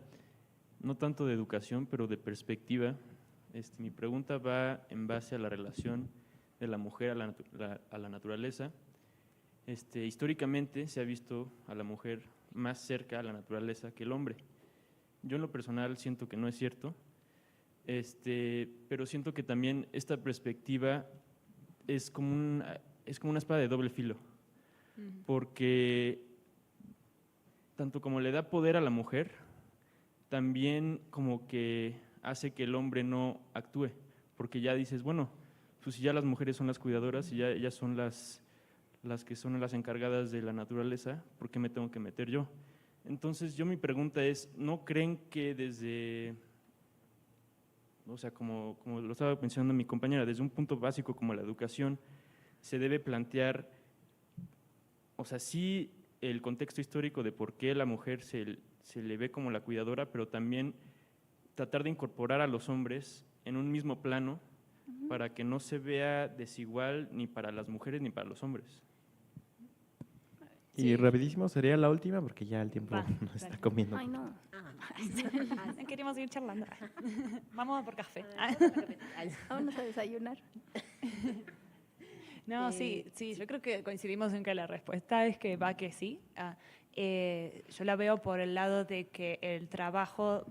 Speaker 7: no tanto de educación, pero de perspectiva. Mi pregunta va en base a la relación de la mujer a la naturaleza. Históricamente se ha visto a la mujer más cerca a la naturaleza que el hombre. Yo en lo personal siento que no es cierto, pero siento que también esta perspectiva es como una espada de doble filo, porque tanto como le da poder a la mujer, también como que hace que el hombre no actúe, porque ya dices, bueno, pues si ya las mujeres son las cuidadoras y ya ellas son las que son las encargadas de la naturaleza, ¿por qué me tengo que meter yo? Entonces mi pregunta es, ¿no creen que desde, o sea, como lo estaba mencionando mi compañera, desde un punto básico como la educación, se debe plantear, o sea, sí el contexto histórico de por qué la mujer se le ve como la cuidadora, pero también tratar de incorporar a los hombres en un mismo plano para que no se vea desigual ni para las mujeres ni para los hombres?
Speaker 8: Y rapidísimo sería la última porque ya el tiempo
Speaker 3: Va,
Speaker 8: nos está
Speaker 3: dale.
Speaker 8: comiendo.
Speaker 2: Ay, no.
Speaker 3: Queremos seguir charlando. Vamos a por café.
Speaker 2: Vámonos a desayunar.
Speaker 3: No, sí, yo creo que coincidimos en que la respuesta es que va que sí. Yo la veo por el lado de que el trabajo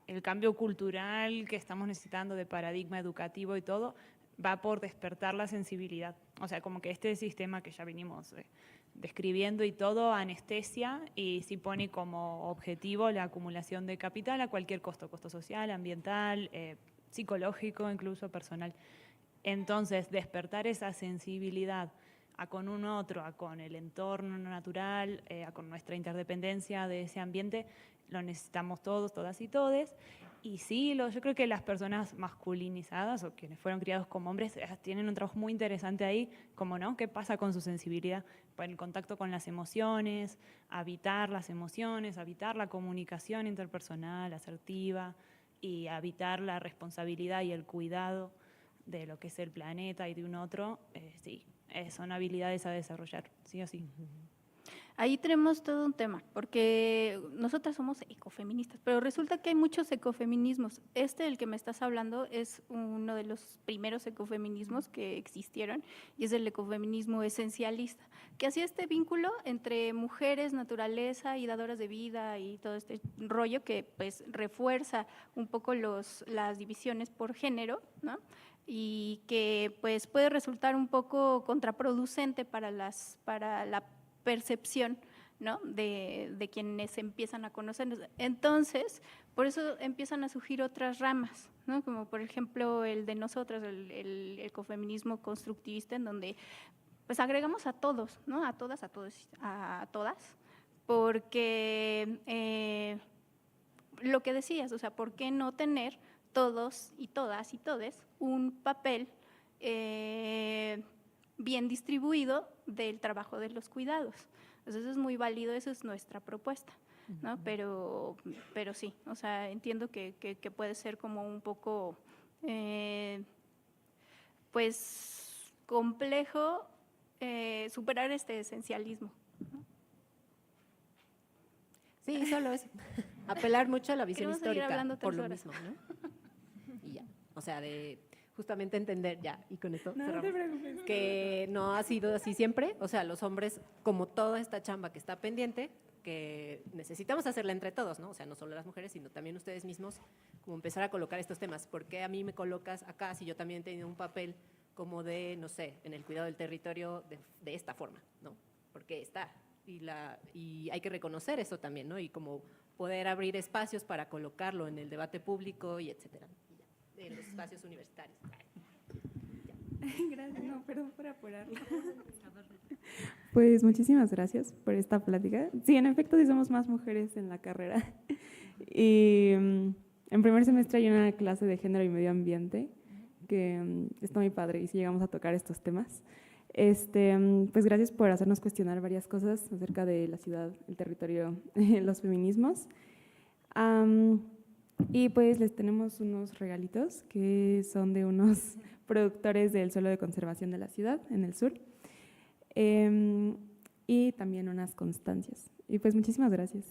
Speaker 3: el cambio cultural que estamos necesitando de paradigma educativo y todo, va por despertar la sensibilidad. O sea, como que este sistema que ya venimos describiendo y todo, anestesia y sí pone como objetivo la acumulación de capital a cualquier costo social, ambiental, psicológico, incluso personal. Entonces, despertar esa sensibilidad a con un otro, a con el entorno natural, a con nuestra interdependencia de ese ambiente, lo necesitamos todos, todas y todes. Y sí, yo creo que las personas masculinizadas o quienes fueron criados como hombres tienen un trabajo muy interesante ahí, como no, ¿qué pasa con su sensibilidad? Pues el contacto con las emociones, habitar las emociones, habitar la comunicación interpersonal, asertiva, y habitar la responsabilidad y el cuidado de lo que es el planeta y de un otro, sí, son habilidades a desarrollar, sí o sí.
Speaker 2: Ahí tenemos todo un tema, porque nosotras somos ecofeministas, pero resulta que hay muchos ecofeminismos. Del que me estás hablando es uno de los primeros ecofeminismos que existieron y es el ecofeminismo esencialista, que hacía este vínculo entre mujeres, naturaleza y dadoras de vida y todo este rollo que pues refuerza un poco las divisiones por género, ¿no? Y que pues puede resultar un poco contraproducente para la percepción ¿no? De quienes empiezan a conocernos. Entonces, por eso empiezan a surgir otras ramas, ¿no? Como por ejemplo el de nosotras, el ecofeminismo constructivista, en donde pues agregamos a todos, ¿no? A todas, a todos, a todas, porque lo que decías, o sea, ¿por qué no tener todos y todas y todes un papel bien distribuido del trabajo de los cuidados? Entonces, eso es muy válido, esa es nuestra propuesta, ¿no? Pero sí, o sea, entiendo que puede ser como un poco, pues, complejo superar este esencialismo.
Speaker 4: Sí, solo es apelar mucho a la visión
Speaker 2: Queremos seguir
Speaker 4: histórica
Speaker 2: hablando
Speaker 4: por
Speaker 2: 3
Speaker 4: lo
Speaker 2: horas.
Speaker 4: mismo, ¿no? Y ya, o sea, de justamente entender ya, y con esto
Speaker 1: No te
Speaker 4: cerramos,
Speaker 1: preocupes.
Speaker 4: que no ha sido así siempre, o sea, los hombres, como toda esta chamba que está pendiente, que necesitamos hacerla entre todos, ¿no? O sea, no solo las mujeres, sino también ustedes mismos, como empezar a colocar estos temas. ¿Por qué a mí me colocas acá si yo también he tenido un papel como de, no sé, en el cuidado del territorio de esta forma, ¿no? Porque está, y hay que reconocer eso también, ¿no? Y como poder abrir espacios para colocarlo en el debate público y etcétera, y ya, en los espacios universitarios.
Speaker 1: Gracias, no, perdón por apurarlo. Pues muchísimas gracias por esta plática. Sí, en efecto, sí somos más mujeres en la carrera. Y en primer semestre hay una clase de género y medio ambiente que está muy padre y sí llegamos a tocar estos temas. Pues gracias por hacernos cuestionar varias cosas acerca de la ciudad, el territorio, los feminismos. Y pues les tenemos unos regalitos que son de unos productores del suelo de conservación de la ciudad en el sur, y también unas constancias. Y pues muchísimas gracias.